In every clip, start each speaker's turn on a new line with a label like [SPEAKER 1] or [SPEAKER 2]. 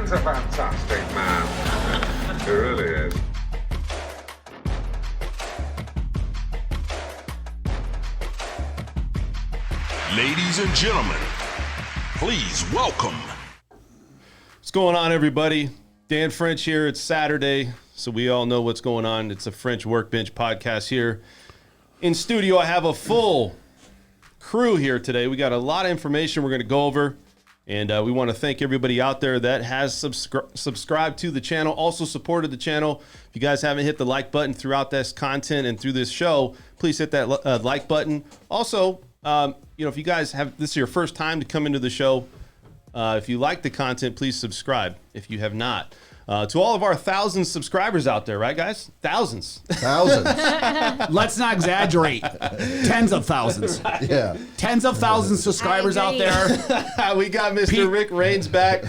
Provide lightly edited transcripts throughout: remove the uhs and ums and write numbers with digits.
[SPEAKER 1] man's a fantastic man. He really is.
[SPEAKER 2] Ladies and gentlemen, please welcome.
[SPEAKER 3] What's going on, everybody? Dan French here. It's Saturday, so we all know what's going on. It's a French Workbench podcast here. In studio, I have a full crew here today. We got a lot of information we're going to go over, and we want to thank everybody out there that has subscribed to the channel, also supported the channel. If you guys haven't hit the like button throughout this content and through this show, please hit that like button. Also, if you guys have this is your first time to come into the show, if you like the content, please subscribe if you have not. To all of our 1,000 subscribers out there, right, guys? Thousands.
[SPEAKER 4] Let's not exaggerate. Tens of thousands.
[SPEAKER 5] Yeah.
[SPEAKER 4] Tens of thousands subscribers out there.
[SPEAKER 3] We got Mr. Rick Raines back.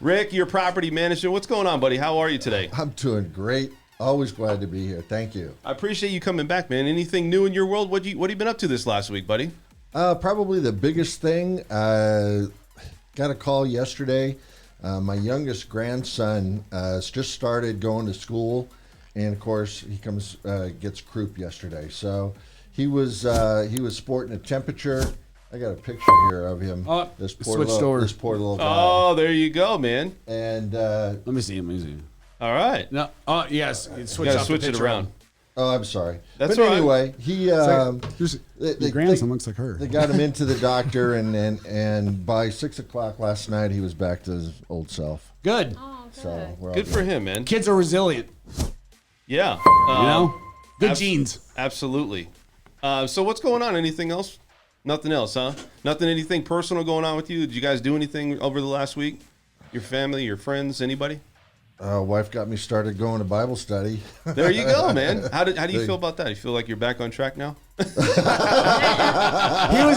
[SPEAKER 3] Rick, your property manager. What's going on, buddy? How are you today?
[SPEAKER 5] I'm doing great. Always glad to be here. Thank you.
[SPEAKER 3] I appreciate you coming back, man. Anything new in your world? What have you been up to this last week, buddy?
[SPEAKER 5] Probably the biggest thing, got a call yesterday. My youngest grandson just started going to school, and of course he gets croup yesterday. So he was sporting a temperature. I got a picture here of him. This poor little guy.
[SPEAKER 3] Oh, there you go, man.
[SPEAKER 5] And
[SPEAKER 4] Let me see him.
[SPEAKER 3] All right.
[SPEAKER 4] No. Yes. You
[SPEAKER 3] Gotta switch it around.
[SPEAKER 5] Oh, I'm sorry.
[SPEAKER 3] That's
[SPEAKER 5] but
[SPEAKER 3] all right.
[SPEAKER 5] Anyway, he
[SPEAKER 4] the grandson looks like her.
[SPEAKER 5] They got him into the doctor, and by 6 o'clock last night, he was back to his old self.
[SPEAKER 4] Good.
[SPEAKER 6] Oh, good.
[SPEAKER 5] So we're all
[SPEAKER 3] Good for him, man.
[SPEAKER 4] Kids are resilient.
[SPEAKER 3] Yeah.
[SPEAKER 4] Good genes.
[SPEAKER 3] Absolutely. So what's going on? Anything else? Nothing else, huh? Anything personal going on with you? Did you guys do anything over the last week? Your family, your friends, anybody?
[SPEAKER 5] Wife got me started going to Bible study.
[SPEAKER 3] There you go, man. How do you feel about that? You feel like you're back on track now?
[SPEAKER 4] He was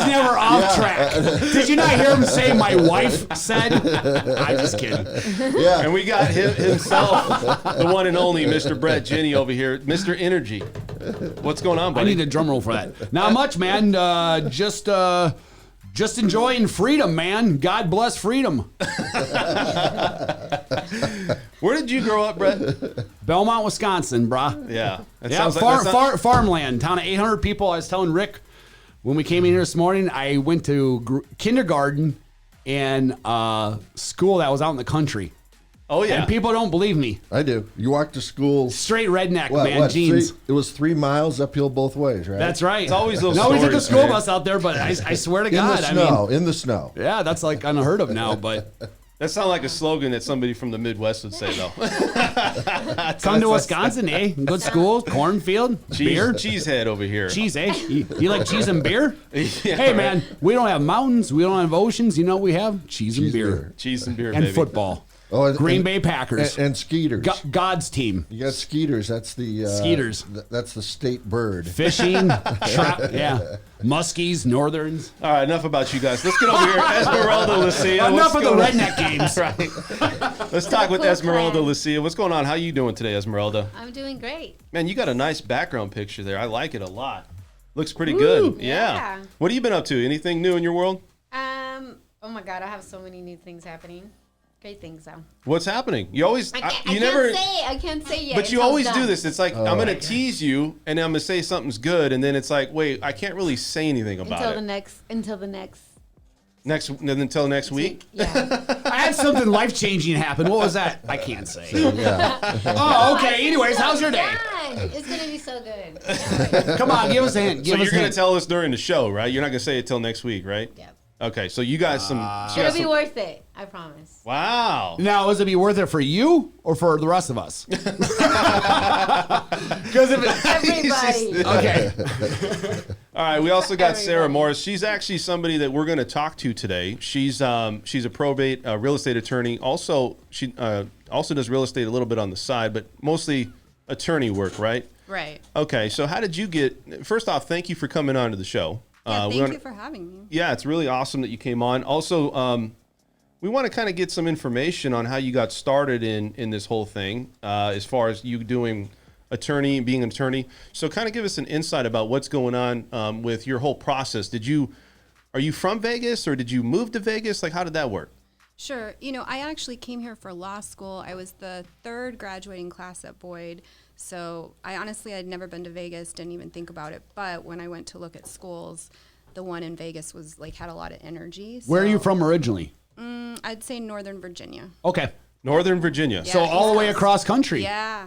[SPEAKER 4] never off track. Did you not hear him say, "My wife said"? I'm just kidding.
[SPEAKER 5] Yeah.
[SPEAKER 3] And we got himself, the one and only Mr. Brett Jenny over here, Mr. Energy. What's going on, buddy?
[SPEAKER 4] I need a drum roll for that. Not much, man. Just enjoying freedom, man. God bless freedom.
[SPEAKER 3] Where did you grow up, Brett?
[SPEAKER 4] Belmont, Wisconsin, brah.
[SPEAKER 3] Yeah.
[SPEAKER 4] Farmland, town of 800 people. I was telling Rick when we came in here this morning, I went to kindergarten and school that was out in the country.
[SPEAKER 3] Oh, yeah.
[SPEAKER 4] And people don't believe me.
[SPEAKER 5] I do. You walked to school.
[SPEAKER 4] Straight redneck, man, jeans.
[SPEAKER 5] It was 3 miles uphill both ways, right?
[SPEAKER 4] That's right.
[SPEAKER 3] It's always those
[SPEAKER 4] No, we took a
[SPEAKER 3] stories,
[SPEAKER 4] school
[SPEAKER 3] man.
[SPEAKER 4] bus out there, but I swear to God.
[SPEAKER 5] In the snow.
[SPEAKER 4] Yeah, that's like unheard of now, but...
[SPEAKER 3] That sounds like a slogan that somebody from the Midwest would say, though.
[SPEAKER 4] Come to Wisconsin, eh? Good school, cornfield, beer.
[SPEAKER 3] Cheesehead over here.
[SPEAKER 4] Cheese, eh? You like cheese and beer?
[SPEAKER 3] Yeah,
[SPEAKER 4] hey,
[SPEAKER 3] right.
[SPEAKER 4] man, we don't have mountains. We don't have oceans. You know what we have? Cheese and beer.
[SPEAKER 3] Cheese and beer,
[SPEAKER 4] And
[SPEAKER 3] baby.
[SPEAKER 4] football.
[SPEAKER 5] Oh,
[SPEAKER 4] Green Bay Packers.
[SPEAKER 5] And skeeters.
[SPEAKER 4] God's team.
[SPEAKER 5] You got skeeters. That's the
[SPEAKER 4] Skeeters.
[SPEAKER 5] That's the state bird.
[SPEAKER 4] Fishing, trout, yeah. Muskies, Northerns.
[SPEAKER 3] All right, enough about you guys. Let's get over here. Esmeralda Lucia.
[SPEAKER 4] Enough of the redneck games.
[SPEAKER 3] Right. Let's talk with Esmeralda Lucia. What's going on? How you doing today, Esmeralda?
[SPEAKER 6] I'm doing great.
[SPEAKER 3] Man, you got a nice background picture there. I like it a lot. Looks pretty good. Yeah. What have you been up to? Anything new in your world?
[SPEAKER 6] Oh my God, I have so many new things happening. Great things though.
[SPEAKER 3] What's happening? You always
[SPEAKER 6] I can't say yet.
[SPEAKER 3] But you
[SPEAKER 6] until
[SPEAKER 3] always
[SPEAKER 6] it's
[SPEAKER 3] do
[SPEAKER 6] done.
[SPEAKER 3] this. It's like I'm gonna tease you, and I'm gonna say something's good, and then it's like, wait, I can't really say anything about
[SPEAKER 6] until
[SPEAKER 3] it.
[SPEAKER 6] Until the next
[SPEAKER 3] week.
[SPEAKER 6] Yeah.
[SPEAKER 4] I had something life-changing happen. What was that? I can't say.
[SPEAKER 5] Yeah.
[SPEAKER 4] Oh, okay. Anyways, how's your day?
[SPEAKER 6] It's gonna be so good.
[SPEAKER 4] Come on, give us a hint.
[SPEAKER 3] So you're gonna tell us during the show, right? You're not gonna say it till next week, right?
[SPEAKER 6] Yep.
[SPEAKER 3] Okay, so you got some.
[SPEAKER 6] It'll be worth it. I promise.
[SPEAKER 3] Wow.
[SPEAKER 4] Now, is it be worth it for you or for the rest of us? Because if it's
[SPEAKER 6] Everybody.
[SPEAKER 4] okay.
[SPEAKER 3] All right, we also got Sarah Morris. She's actually somebody that we're going to talk to today. She's a probate real estate attorney. Also, she also does real estate a little bit on the side, but mostly attorney work, right?
[SPEAKER 6] Right.
[SPEAKER 3] Okay, so how did you get? First off, thank you for coming on to the show.
[SPEAKER 7] Yeah, thank you for having me.
[SPEAKER 3] Yeah, it's really awesome that you came on. Also, we want to kind of get some information on how you got started in this whole thing, as far as you being an attorney. So kind of give us an insight about what's going on with your whole process. Are you from Vegas or did you move to Vegas? Like, how did that work?
[SPEAKER 7] Sure. I actually came here for law school. I was the third graduating class at Boyd. So I'd never been to Vegas, didn't even think about it. But when I went to look at schools, the one in Vegas was had a lot of energy.
[SPEAKER 4] Where are you
[SPEAKER 7] So,
[SPEAKER 4] from originally?
[SPEAKER 7] I'd say Northern Virginia.
[SPEAKER 4] Okay.
[SPEAKER 3] Northern Virginia.
[SPEAKER 7] Yeah.
[SPEAKER 4] So all the way
[SPEAKER 7] East Coast.
[SPEAKER 4] across country.
[SPEAKER 7] Yeah.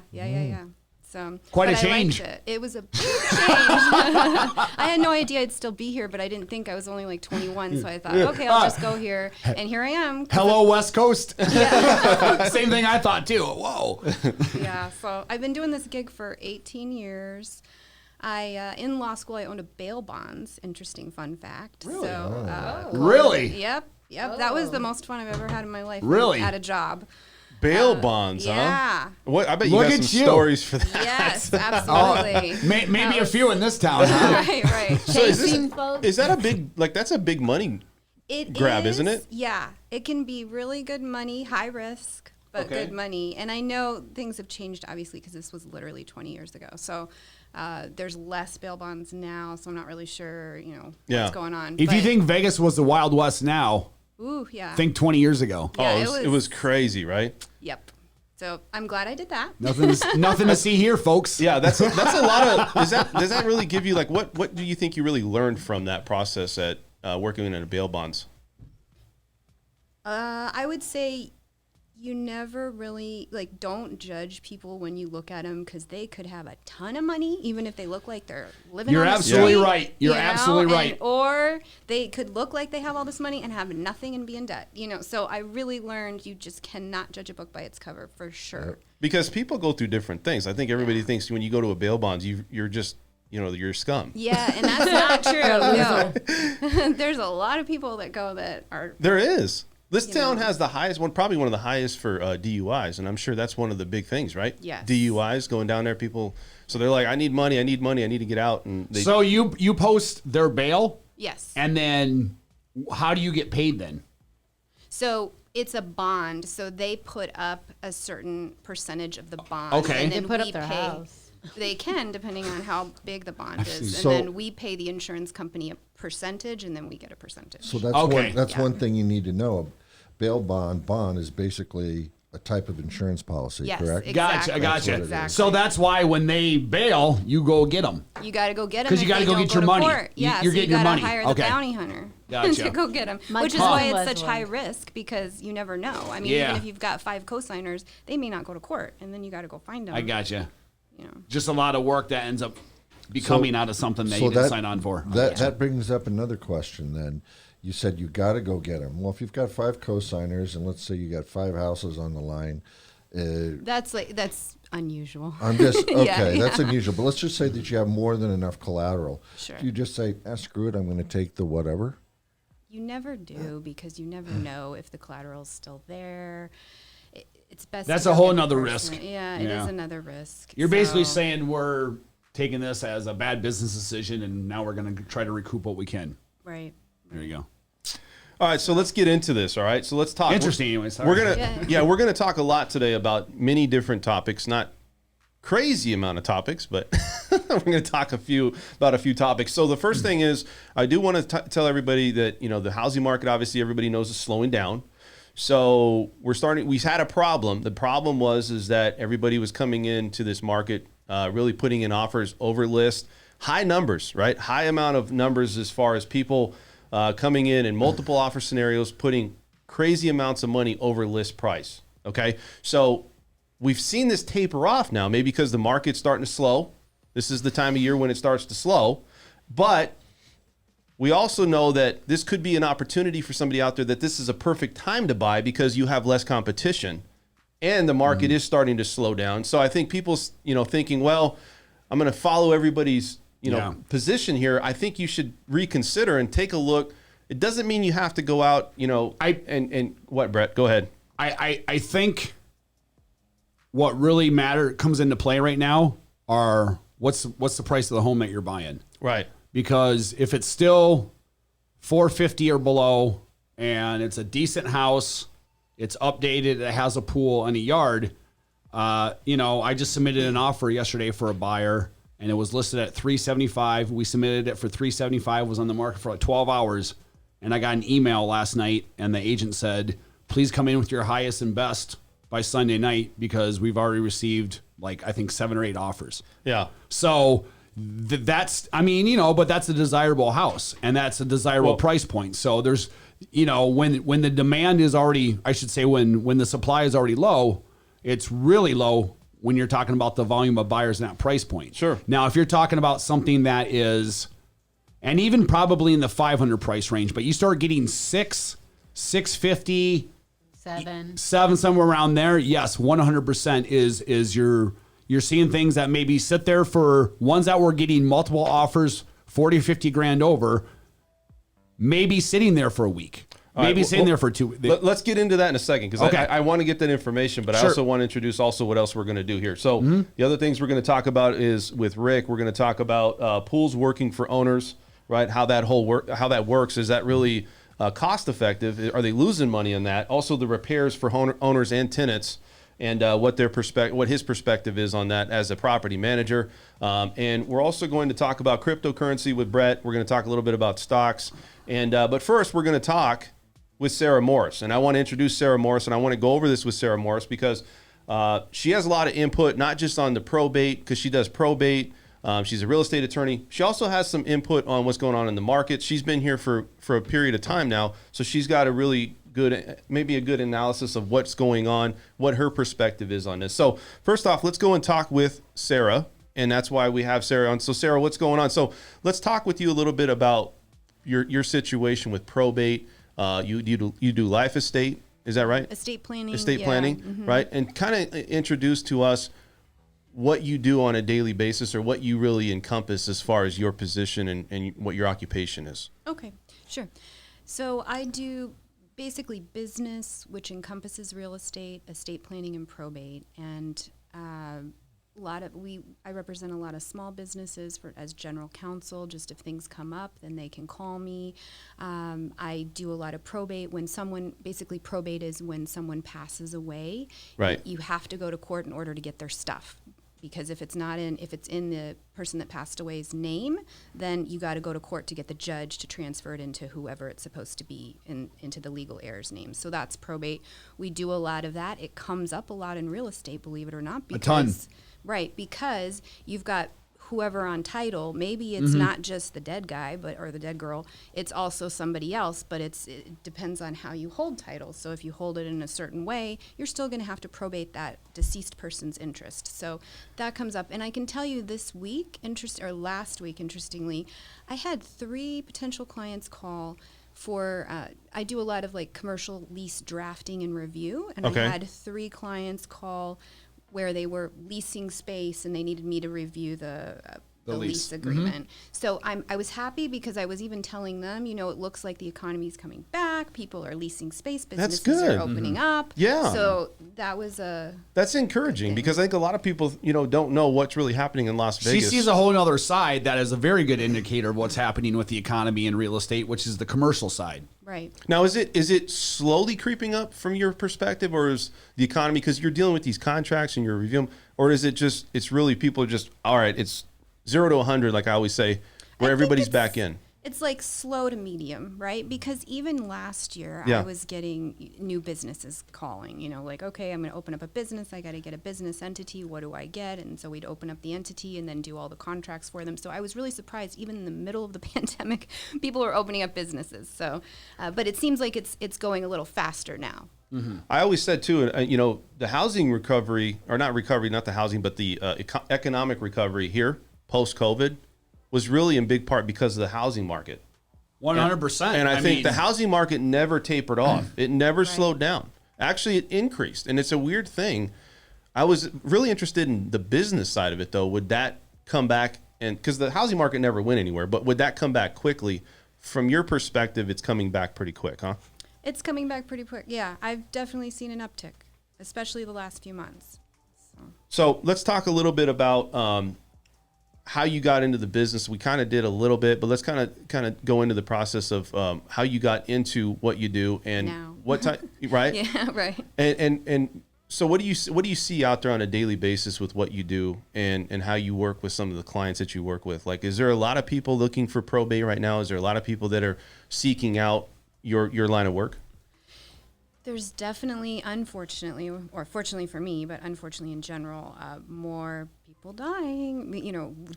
[SPEAKER 7] So
[SPEAKER 4] Quite a
[SPEAKER 7] but I liked
[SPEAKER 4] change.
[SPEAKER 7] it. It was a big change. I had no idea I'd still be here, but I didn't think I was only 21. So I thought, okay, I'll just go here, and here I am. 'Cause
[SPEAKER 4] Hello, West Coast. Same thing I thought too. Whoa.
[SPEAKER 7] Yeah, so I've been doing this gig for 18 years. In law school, I owned a bail bonds. Interesting fun fact.
[SPEAKER 4] Really?
[SPEAKER 7] So,
[SPEAKER 4] Really?
[SPEAKER 7] Yep. That was the most fun I've ever had in my life.
[SPEAKER 4] Really?
[SPEAKER 7] At a job.
[SPEAKER 3] Bail bonds, huh?
[SPEAKER 7] Yeah.
[SPEAKER 3] What? I bet you
[SPEAKER 4] Look
[SPEAKER 3] got
[SPEAKER 4] at
[SPEAKER 3] some
[SPEAKER 4] you.
[SPEAKER 3] stories for that.
[SPEAKER 7] Yes, absolutely.
[SPEAKER 4] Maybe a few in this town. Huh?
[SPEAKER 7] Right.
[SPEAKER 3] So is,
[SPEAKER 6] Chasing folks.
[SPEAKER 3] is that a big, that's a big money grab, isn't it?
[SPEAKER 7] Yeah. It can be really good money, high risk, but
[SPEAKER 3] Okay.
[SPEAKER 7] good money. And I know things have changed, obviously, because this was literally 20 years ago. So there's less bail bonds now, so I'm not really sure,
[SPEAKER 3] Yeah.
[SPEAKER 7] what's going on.
[SPEAKER 4] If you
[SPEAKER 7] But-
[SPEAKER 4] think Vegas was the Wild West now,
[SPEAKER 7] Ooh, yeah.
[SPEAKER 4] think 20 years ago.
[SPEAKER 7] Yeah,
[SPEAKER 3] Oh, it was crazy, right?
[SPEAKER 7] Yep. So I'm glad I did that.
[SPEAKER 4] Nothing to see here, folks.
[SPEAKER 3] Yeah, that's a lot of. Does that really give you what do you think you really learned from that process at working in a bail bonds?
[SPEAKER 7] I would say you never really don't judge people when you look at them because they could have a ton of money, even if they look like they're living.
[SPEAKER 4] You're
[SPEAKER 7] on the
[SPEAKER 4] absolutely
[SPEAKER 7] street,
[SPEAKER 4] right. You're absolutely right.
[SPEAKER 7] Or they could look like they have all this money and have nothing and be in debt. So I really learned you just cannot judge a book by its cover for sure.
[SPEAKER 3] Because people go through different things. I think everybody thinks when you go to a bail bonds, you're just you're scum.
[SPEAKER 7] Yeah, and that's not true. No. There's a lot of people that go that are.
[SPEAKER 3] There is. This town has the highest one, probably one of the highest for DUIs, and I'm sure that's one of the big things, right?
[SPEAKER 7] Yes.
[SPEAKER 3] DUIs going down there, people. So they're like, I need money, I need to get out, and they.
[SPEAKER 4] So you post their bail,
[SPEAKER 7] Yes.
[SPEAKER 4] and then how do you get paid then?
[SPEAKER 7] So it's a bond. So they put up a certain percentage of the bond.
[SPEAKER 4] Okay.
[SPEAKER 7] And
[SPEAKER 6] They
[SPEAKER 7] then
[SPEAKER 6] put
[SPEAKER 7] we
[SPEAKER 6] up their
[SPEAKER 7] pay.
[SPEAKER 6] house.
[SPEAKER 7] They can, depending on how big the bond is. And
[SPEAKER 5] So-
[SPEAKER 7] then we pay the insurance company a percentage, and then we get a percentage.
[SPEAKER 5] So that's
[SPEAKER 4] Okay.
[SPEAKER 5] one thing you need to know. Bail bond is basically a type of insurance policy,
[SPEAKER 7] Yes,
[SPEAKER 5] correct?
[SPEAKER 7] exactly.
[SPEAKER 4] Gotcha.
[SPEAKER 5] That's what it is.
[SPEAKER 7] Exactly.
[SPEAKER 4] So that's why when they bail, you go get them.
[SPEAKER 7] You got to go get them
[SPEAKER 4] 'Cause you gotta go get your money.
[SPEAKER 7] Court. Yeah,
[SPEAKER 4] You're
[SPEAKER 7] so
[SPEAKER 4] getting
[SPEAKER 7] you
[SPEAKER 4] your
[SPEAKER 7] gotta
[SPEAKER 4] money.
[SPEAKER 7] hire
[SPEAKER 4] Okay.
[SPEAKER 7] the bounty hunter
[SPEAKER 4] Gotcha.
[SPEAKER 7] to go get them,
[SPEAKER 6] My
[SPEAKER 7] which is
[SPEAKER 6] cousin
[SPEAKER 7] why it's
[SPEAKER 6] was
[SPEAKER 7] such
[SPEAKER 6] one.
[SPEAKER 7] high risk because you never know. I mean,
[SPEAKER 4] Yeah.
[SPEAKER 7] even if you've got 5 co-signers, they may not go to court, and then you got to go find them.
[SPEAKER 4] I gotcha.
[SPEAKER 7] You know.
[SPEAKER 4] Just a lot of work that ends up becoming out of something that you didn't sign on for.
[SPEAKER 5] That brings up another question then. You said you got to go get them. Well, if you've got 5 co-signers and let's say you got 5 houses on the line,
[SPEAKER 7] That's unusual.
[SPEAKER 5] I'm just okay.
[SPEAKER 7] Yeah,
[SPEAKER 5] That's
[SPEAKER 7] yeah.
[SPEAKER 5] unusual. But let's just say that you have more than enough collateral.
[SPEAKER 7] Sure.
[SPEAKER 5] Do you just say, screw it, I'm going to take the whatever?
[SPEAKER 7] You never do because you never know if the collateral's still there. It's best.
[SPEAKER 4] That's
[SPEAKER 7] to
[SPEAKER 4] a
[SPEAKER 7] go
[SPEAKER 4] whole
[SPEAKER 7] get the
[SPEAKER 4] nother
[SPEAKER 7] person.
[SPEAKER 4] risk.
[SPEAKER 7] Yeah, it
[SPEAKER 4] Yeah.
[SPEAKER 7] is another risk.
[SPEAKER 4] You're basically
[SPEAKER 7] So-
[SPEAKER 4] saying we're taking this as a bad business decision, and now we're going to try to recoup what we can.
[SPEAKER 7] right.
[SPEAKER 4] There you go.
[SPEAKER 3] All right, so let's get into this. All right, so let's talk.
[SPEAKER 4] Interesting, anyways. Sorry.
[SPEAKER 3] We're gonna we're gonna talk a lot today about many different topics, not crazy amount of topics, but we're gonna talk about a few topics. So the first thing is, I do want to tell everybody that the housing market, obviously everybody knows, is slowing down. So we've had a problem. The problem is that everybody was coming into this market, really putting in offers over list, high numbers, right? High amount of numbers as far as people coming in multiple offer scenarios, putting crazy amounts of money over list price. Okay. So we've seen this taper off now, maybe because the market's starting to slow. This is the time of year when it starts to slow, but we also know that this could be an opportunity for somebody out there that this is a perfect time to buy because you have less competition and the market is starting to slow down. So I think people, thinking, well, I'm going to follow everybody's, position here. I think you should reconsider and take a look. It doesn't mean you have to go out, and what, Brett? Go ahead.
[SPEAKER 4] I think what really comes into play right now are what's the price of the home that you're buying.
[SPEAKER 3] Right.
[SPEAKER 4] Because if it's still $450 or below and it's a decent house, it's updated, it has a pool and a yard, I just submitted an offer yesterday for a buyer and it was listed at $375. We submitted it for $375, was on the market for like 12 hours. And I got an email last night and the agent said, please come in with your highest and best by Sunday night because we've already received like I think 7 or 8 offers.
[SPEAKER 3] Yeah.
[SPEAKER 4] So that's, I mean, you know, but that's a desirable house and that's a desirable price point. So there's, you know, when the demand is already, I should say, when the supply is already low, it's really low when you're talking about the volume of buyers and that price point.
[SPEAKER 3] Sure.
[SPEAKER 4] Now, if you're talking about something that is, and even probably in the 500 price range, but you start getting 650,
[SPEAKER 6] 7,
[SPEAKER 4] somewhere around there. Yes, 100% is you're seeing things that maybe sit there for ones that were getting multiple offers, 40, 50 grand over, maybe sitting there for a week. Maybe sitting there for 2 weeks.
[SPEAKER 3] Let's get into that in a second because I want to get that information, but I also want to introduce also what else we're going to do here. So the other things we're going to talk about is with Rick, we're going to talk about pools working for owners, right? How that works. Is that really cost effective? Are they losing money on that? Also the repairs for owners and tenants and what his perspective is on that as a property manager. And we're also going to talk about cryptocurrency with Brett. We're going to talk a little bit about stocks. And but first we're going to talk with Sarah Morris. And I want to introduce Sarah Morris, and I want to go over this with Sarah Morris because she has a lot of input, not just on the probate, because she does probate. She's a real estate attorney. She also has some input on what's going on in the market. She's been here for a period of time now, so she's got a really good, maybe a good analysis of what's going on, what her perspective is on this. So first off, let's go and talk with Sarah, and that's why we have Sarah on. So Sarah, what's going on? So let's talk with you a little bit about your situation with probate. You do life estate, is that right?
[SPEAKER 7] Estate planning.
[SPEAKER 3] Estate planning, right? And kind of introduce to us what you do on a daily basis or what you really encompass as far as your position and what your occupation is.
[SPEAKER 7] Okay, sure. So I do basically business, which encompasses real estate, estate planning, and probate. And I represent a lot of small businesses as general counsel. Just if things come up, then they can call me. I do a lot of probate probate is when someone passes away.
[SPEAKER 3] Right.
[SPEAKER 7] You have to go to court in order to get their stuff. Because if it's in the person that passed away's name, then you got to go to court to get the judge to transfer it into whoever it's supposed to be into the legal heir's name. So that's probate. We do a lot of that. It comes up a lot in real estate, believe it or not.
[SPEAKER 4] A ton.
[SPEAKER 7] Right, because you've got whoever on title. Maybe it's not just the dead guy or the dead girl. It's also somebody else, but it depends on how you hold title. So if you hold it in a certain way, you're still going to have to probate that deceased person's interest. So that comes up. And I can tell you last week, interestingly, I had 3 potential clients call for, I do a lot of like commercial lease drafting and review. And
[SPEAKER 3] Okay.
[SPEAKER 7] I had 3 clients call where they were leasing space and they needed me to review the lease agreement. So I was happy because I was even telling them, it looks like the economy is coming back. People are leasing space. Businesses
[SPEAKER 3] good.
[SPEAKER 7] are opening up.
[SPEAKER 3] Yeah.
[SPEAKER 7] So that was
[SPEAKER 3] That's encouraging because I think a lot of people, don't know what's really happening in Las
[SPEAKER 4] She
[SPEAKER 3] Vegas.
[SPEAKER 4] sees a whole other side that is a very good indicator of what's happening with the economy and real estate, which is the commercial side.
[SPEAKER 7] right.
[SPEAKER 3] Now, is it slowly creeping up from your perspective, or is the economy, because you're dealing with these contracts and you're reviewing them, or is it just, it's really people are just, all right, it's 0 to 100, like I always say, where
[SPEAKER 7] I think
[SPEAKER 3] everybody's back in?
[SPEAKER 7] It's like slow to medium, right? Because even last year,
[SPEAKER 3] Yeah.
[SPEAKER 7] I was getting new businesses calling, like, okay, I'm going to open up a business. I got to get a business entity. What do I get? And so we'd open up the entity and then do all the contracts for them. So I was really surprised, even in the middle of the pandemic, people are opening up businesses. So, but it seems like it's going a little faster now.
[SPEAKER 3] I always said too, the housing recovery, or not the housing, but the economic recovery here post-COVID was really in big part because of the housing market.
[SPEAKER 4] 100%.
[SPEAKER 3] And I think the housing market never tapered off. It never slowed down. Actually, it increased. And it's a weird thing. I was really interested in the business side of it, though. Would that come back? And because the housing market never went anywhere, but would that come back quickly? From your perspective, it's coming back pretty quick, huh?
[SPEAKER 7] It's coming back pretty quick. Yeah, I've definitely seen an uptick, especially the last few months.
[SPEAKER 3] So let's talk a little bit about how you got into the business. We kind of did a little bit, but let's kind of go into the process of how you got into what you do and
[SPEAKER 7] Now.
[SPEAKER 3] what time, right?
[SPEAKER 7] Yeah, right.
[SPEAKER 3] And so what do you see out there on a daily basis with what you do and how you work with some of the clients that you work with? Like, is there a lot of people looking for probate right now? Is there a lot of people that are seeking out your line of work?
[SPEAKER 7] There's definitely, unfortunately, or fortunately for me, but unfortunately in general, more people dying,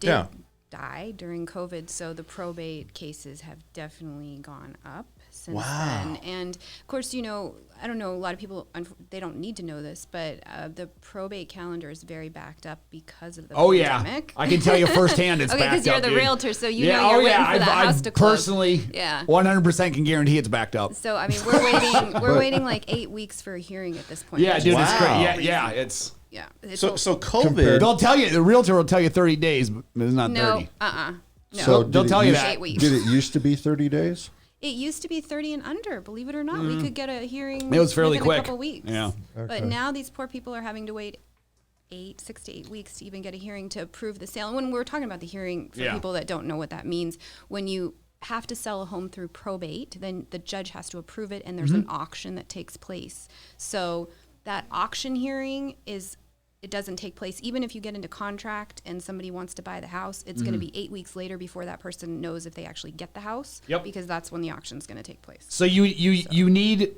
[SPEAKER 7] did die during COVID. So the probate cases have definitely gone up since then. And of course, I don't know, a lot of people, they don't need to know this, but the probate calendar is very backed up because of the pandemic.
[SPEAKER 4] I can tell you firsthand it's
[SPEAKER 7] okay,
[SPEAKER 4] backed up.
[SPEAKER 7] because you're the
[SPEAKER 4] dude.
[SPEAKER 7] realtor, so you're waiting for that house to close.
[SPEAKER 4] Personally, 100% can guarantee it's backed up.
[SPEAKER 7] So I mean, we're waiting like 8 weeks for a hearing at this point.
[SPEAKER 4] Yeah, dude, it's great.
[SPEAKER 3] Wow.
[SPEAKER 4] Yeah, it's.
[SPEAKER 7] Yeah.
[SPEAKER 3] So COVID.
[SPEAKER 4] They'll tell you, the realtor will tell you 30 days, but it's not 30.
[SPEAKER 7] No.
[SPEAKER 5] So
[SPEAKER 4] They'll tell you that.
[SPEAKER 7] 8 weeks.
[SPEAKER 5] Did it used to be 30 days?
[SPEAKER 7] It used to be 30 and under, believe it or not. We could get a hearing
[SPEAKER 4] It was fairly
[SPEAKER 7] within
[SPEAKER 4] quick.
[SPEAKER 7] a couple weeks.
[SPEAKER 4] Yeah.
[SPEAKER 7] But now these poor people are having to wait 6 to 8 weeks to even get a hearing to approve the sale. And when we're talking about the hearing, for people that don't know what that means, when you have to sell a home through probate, then the judge has to approve it, and there's an auction that takes place. So that auction hearing it doesn't take place. Even if you get into contract and somebody wants to buy the house, it's going to be 8 weeks later before that person knows if they actually get the house.
[SPEAKER 4] Yep.
[SPEAKER 7] Because that's when the auction's going to take place.
[SPEAKER 4] So you need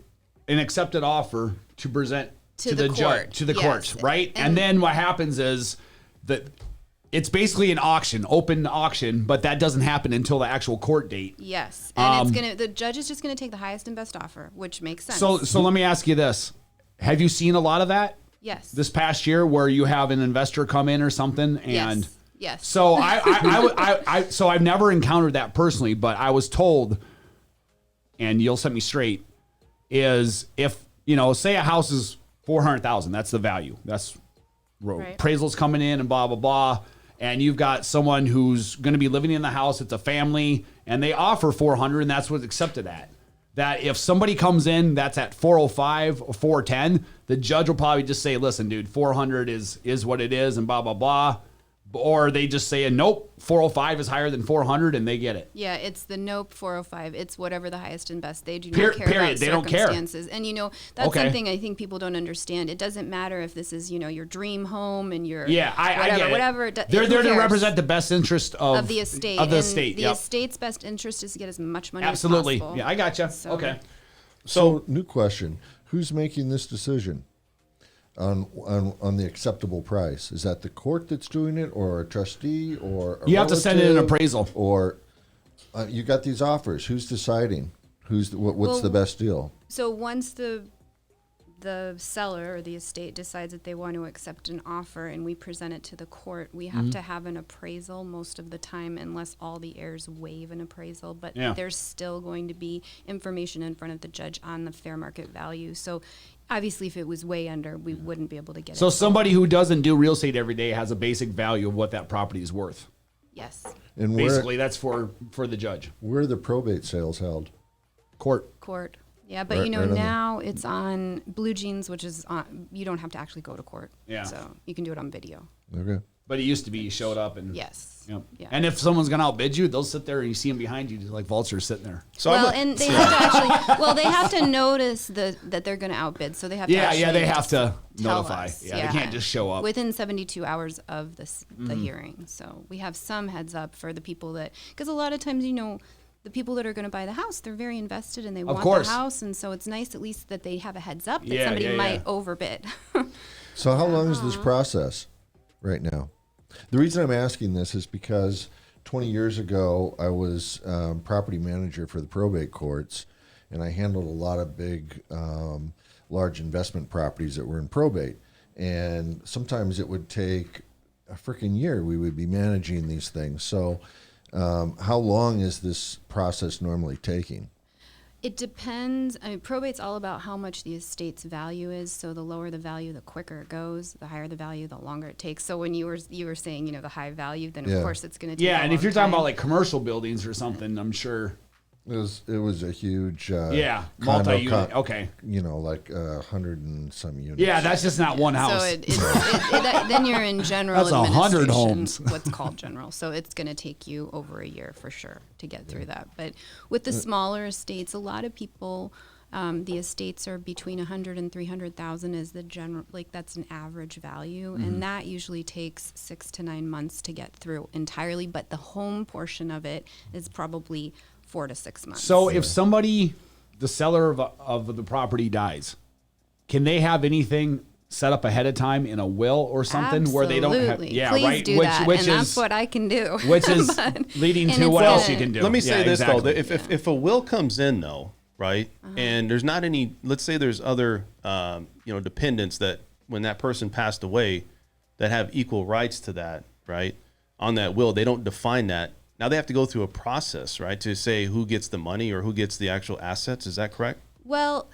[SPEAKER 4] an accepted offer to present to the
[SPEAKER 7] court.
[SPEAKER 4] judge, to the
[SPEAKER 7] Yes.
[SPEAKER 4] court, right? And then what happens is that it's basically an auction, open auction, but that doesn't happen until the actual court date.
[SPEAKER 7] Yes. And the judge is just going to take the highest and best offer, which makes sense.
[SPEAKER 4] So let me ask you this. Have you seen a lot of that
[SPEAKER 7] yes.
[SPEAKER 4] this past year where you have an investor come in or something and
[SPEAKER 7] Yes.
[SPEAKER 4] so so I've never encountered that personally, but I was told, and you'll set me straight, is if, say a house is 400,000, that's the value. That's
[SPEAKER 7] Right.
[SPEAKER 4] appraisals coming in and blah, blah, blah. And you've got someone who's going to be living in the house. It's a family and they offer 400 and that's what's accepted at. That if somebody comes in that's at 405 or 410, the judge will probably just say, listen, dude, 400 is what it is and blah, blah, blah. Or they just say, nope, 405 is higher than 400 and they get it.
[SPEAKER 7] Yeah, it's the nope 405. It's whatever the highest and best. They do not
[SPEAKER 4] Period.
[SPEAKER 7] care about
[SPEAKER 4] They don't care.
[SPEAKER 7] circumstances. And that's something I think people don't understand. It doesn't matter if this is, your dream home and your
[SPEAKER 4] I get it.
[SPEAKER 7] whatever.
[SPEAKER 4] They're there to represent the best interest of
[SPEAKER 7] the estate.
[SPEAKER 4] Of the
[SPEAKER 7] and
[SPEAKER 4] estate.
[SPEAKER 7] The
[SPEAKER 4] Yep.
[SPEAKER 7] estate's best interest is to get as much money
[SPEAKER 4] Absolutely.
[SPEAKER 7] as possible.
[SPEAKER 4] Yeah, I gotcha.
[SPEAKER 7] So-
[SPEAKER 4] Okay.
[SPEAKER 5] So, new question: who's making this decision on the acceptable price? Is that the court that's doing it, or a trustee, or a
[SPEAKER 4] You have to send in an
[SPEAKER 5] relative?
[SPEAKER 4] appraisal.
[SPEAKER 5] Or you got these offers? Who's deciding? What's
[SPEAKER 7] Well,
[SPEAKER 5] the best deal?
[SPEAKER 7] So once the seller or the estate decides that they want to accept an offer and we present it to the court, we have to have an appraisal most of the time unless all the heirs waive an appraisal. But there's still going to be information in front of the judge on the fair market value. So obviously if it was way under, we wouldn't be able to get it.
[SPEAKER 4] So somebody who doesn't do real estate every day has a basic value of what that property is worth.
[SPEAKER 7] Yes.
[SPEAKER 5] And
[SPEAKER 4] Basically, that's for the judge.
[SPEAKER 5] where are the probate sales held?
[SPEAKER 7] Court. Yeah, but
[SPEAKER 5] Right on the-
[SPEAKER 7] now it's on Blue Jeans, which is on, you don't have to actually go to court.
[SPEAKER 4] Yeah.
[SPEAKER 7] So you can do it on video.
[SPEAKER 5] Okay.
[SPEAKER 4] But it used to be you showed up and
[SPEAKER 7] Yes.
[SPEAKER 4] Yep.
[SPEAKER 7] Yeah.
[SPEAKER 4] And if someone's gonna outbid you, they'll sit there and you see them behind you like vultures sitting there.
[SPEAKER 3] So
[SPEAKER 7] Well,
[SPEAKER 3] I'm
[SPEAKER 7] and they have to actually, they have to notice that they're going to outbid, so they have to actually
[SPEAKER 4] they have to
[SPEAKER 7] tell
[SPEAKER 4] notify.
[SPEAKER 7] us.
[SPEAKER 4] Yeah, they can't just show up.
[SPEAKER 7] Within 72 hours of the hearing. So we have some heads up for the people that, because a lot of times, the people that are going to buy the house, they're very invested and they want
[SPEAKER 4] course.
[SPEAKER 7] the house, and so it's nice at least that they have a heads up that
[SPEAKER 4] Yeah,
[SPEAKER 7] somebody
[SPEAKER 4] yeah,
[SPEAKER 7] might
[SPEAKER 4] yeah.
[SPEAKER 7] overbid.
[SPEAKER 5] So how long is this process right now? The reason I'm asking this is because 20 years ago, I was property manager for the probate courts, and I handled a lot of big, large investment properties that were in probate. And sometimes it would take a freaking year. We would be managing these things. So how long is this process normally taking?
[SPEAKER 7] It depends. I mean, probate's all about how much the estate's value is. So the lower the value, the quicker it goes. The higher the value, the longer it takes. So when you were saying, the high value, then
[SPEAKER 5] Yeah.
[SPEAKER 7] of course it's going to take
[SPEAKER 4] Yeah,
[SPEAKER 7] a
[SPEAKER 4] and if
[SPEAKER 7] long
[SPEAKER 4] you're talking
[SPEAKER 7] time.
[SPEAKER 4] about like commercial buildings or something, I'm sure.
[SPEAKER 5] It was a huge
[SPEAKER 4] Yeah,
[SPEAKER 5] condo
[SPEAKER 4] multi-unit. Okay.
[SPEAKER 5] like 100 and some units.
[SPEAKER 4] Yeah, that's just not one house.
[SPEAKER 7] So then you're in general
[SPEAKER 4] That's 100
[SPEAKER 7] administration,
[SPEAKER 4] homes.
[SPEAKER 7] what's called general. So it's going to take you over a year for sure to get through that. But with the smaller estates, a lot of people, the estates are between 100 and 300,000 is the general, that's an average value, and that usually takes 6 to 9 months to get through entirely. But the home portion of it is probably 4 to 6 months.
[SPEAKER 4] So if somebody, the seller of the property dies, can they have anything set up ahead of time in a will or something where they don't have?
[SPEAKER 7] Absolutely.
[SPEAKER 4] Yeah,
[SPEAKER 7] Please
[SPEAKER 4] right.
[SPEAKER 7] do that,
[SPEAKER 4] Which
[SPEAKER 7] and
[SPEAKER 4] is
[SPEAKER 7] that's what I can do.
[SPEAKER 4] which is
[SPEAKER 7] But-
[SPEAKER 4] leading
[SPEAKER 7] and
[SPEAKER 4] to
[SPEAKER 7] it's
[SPEAKER 4] what else
[SPEAKER 7] gonna-
[SPEAKER 4] you can do.
[SPEAKER 3] Let me say
[SPEAKER 4] Yeah,
[SPEAKER 3] this
[SPEAKER 4] exactly.
[SPEAKER 3] though: if a will comes in though, right, and there's not any, let's say there's other, dependents that when that person passed away, that have equal rights to that, right, on that will, they don't define that. Now they have to go through a process, right, to say who gets the money or who gets the actual assets. Is that correct?
[SPEAKER 7] Well,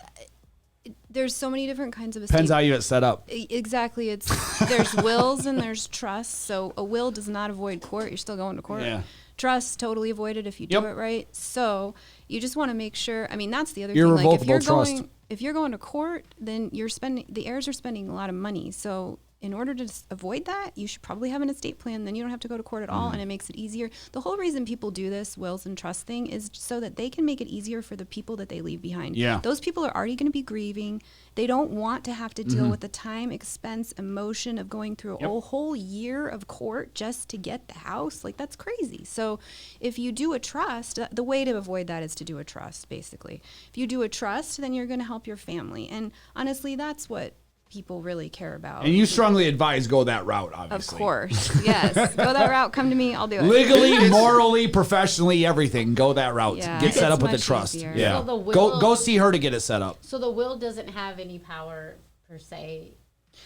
[SPEAKER 7] there's so many different kinds of
[SPEAKER 4] Depends
[SPEAKER 7] estate.
[SPEAKER 4] how you get set up.
[SPEAKER 7] Exactly. There's wills and there's trusts. So a will does not avoid court. You're still going to court.
[SPEAKER 4] Yeah.
[SPEAKER 7] Trust totally avoided if you do
[SPEAKER 4] Yep.
[SPEAKER 7] it right. So you just want to make sure. I mean, that's the other thing. Like
[SPEAKER 4] Irrevocable trust.
[SPEAKER 7] if you're going to court, then the heirs are spending a lot of money. So in order to avoid that, you should probably have an estate plan. Then you don't have to go to court at all, and it makes it easier. The whole reason people do this wills and trust thing is so that they can make it easier for the people that they leave behind.
[SPEAKER 4] Yeah.
[SPEAKER 7] Those people are already going to be grieving. They don't want to have to deal with the time, expense, emotion of going through a whole year of court just to get the house. Like, that's crazy. So if you do a trust, the way to avoid that is to do a trust, basically. If you do a trust, then you're going to help your family. And honestly, that's what people really care about.
[SPEAKER 4] And you strongly advise go that route,
[SPEAKER 7] Of
[SPEAKER 4] obviously.
[SPEAKER 7] course. Yes. Go that route. Come to me. I'll do it.
[SPEAKER 4] Legally, morally, professionally, everything. Go that route.
[SPEAKER 7] Yeah.
[SPEAKER 4] Get set
[SPEAKER 7] It's
[SPEAKER 4] up with the
[SPEAKER 7] much
[SPEAKER 4] trust.
[SPEAKER 7] easier.
[SPEAKER 4] Yeah.
[SPEAKER 6] So the
[SPEAKER 4] go
[SPEAKER 6] will-
[SPEAKER 4] go see her to get it set up.
[SPEAKER 6] So the will doesn't have any power per se.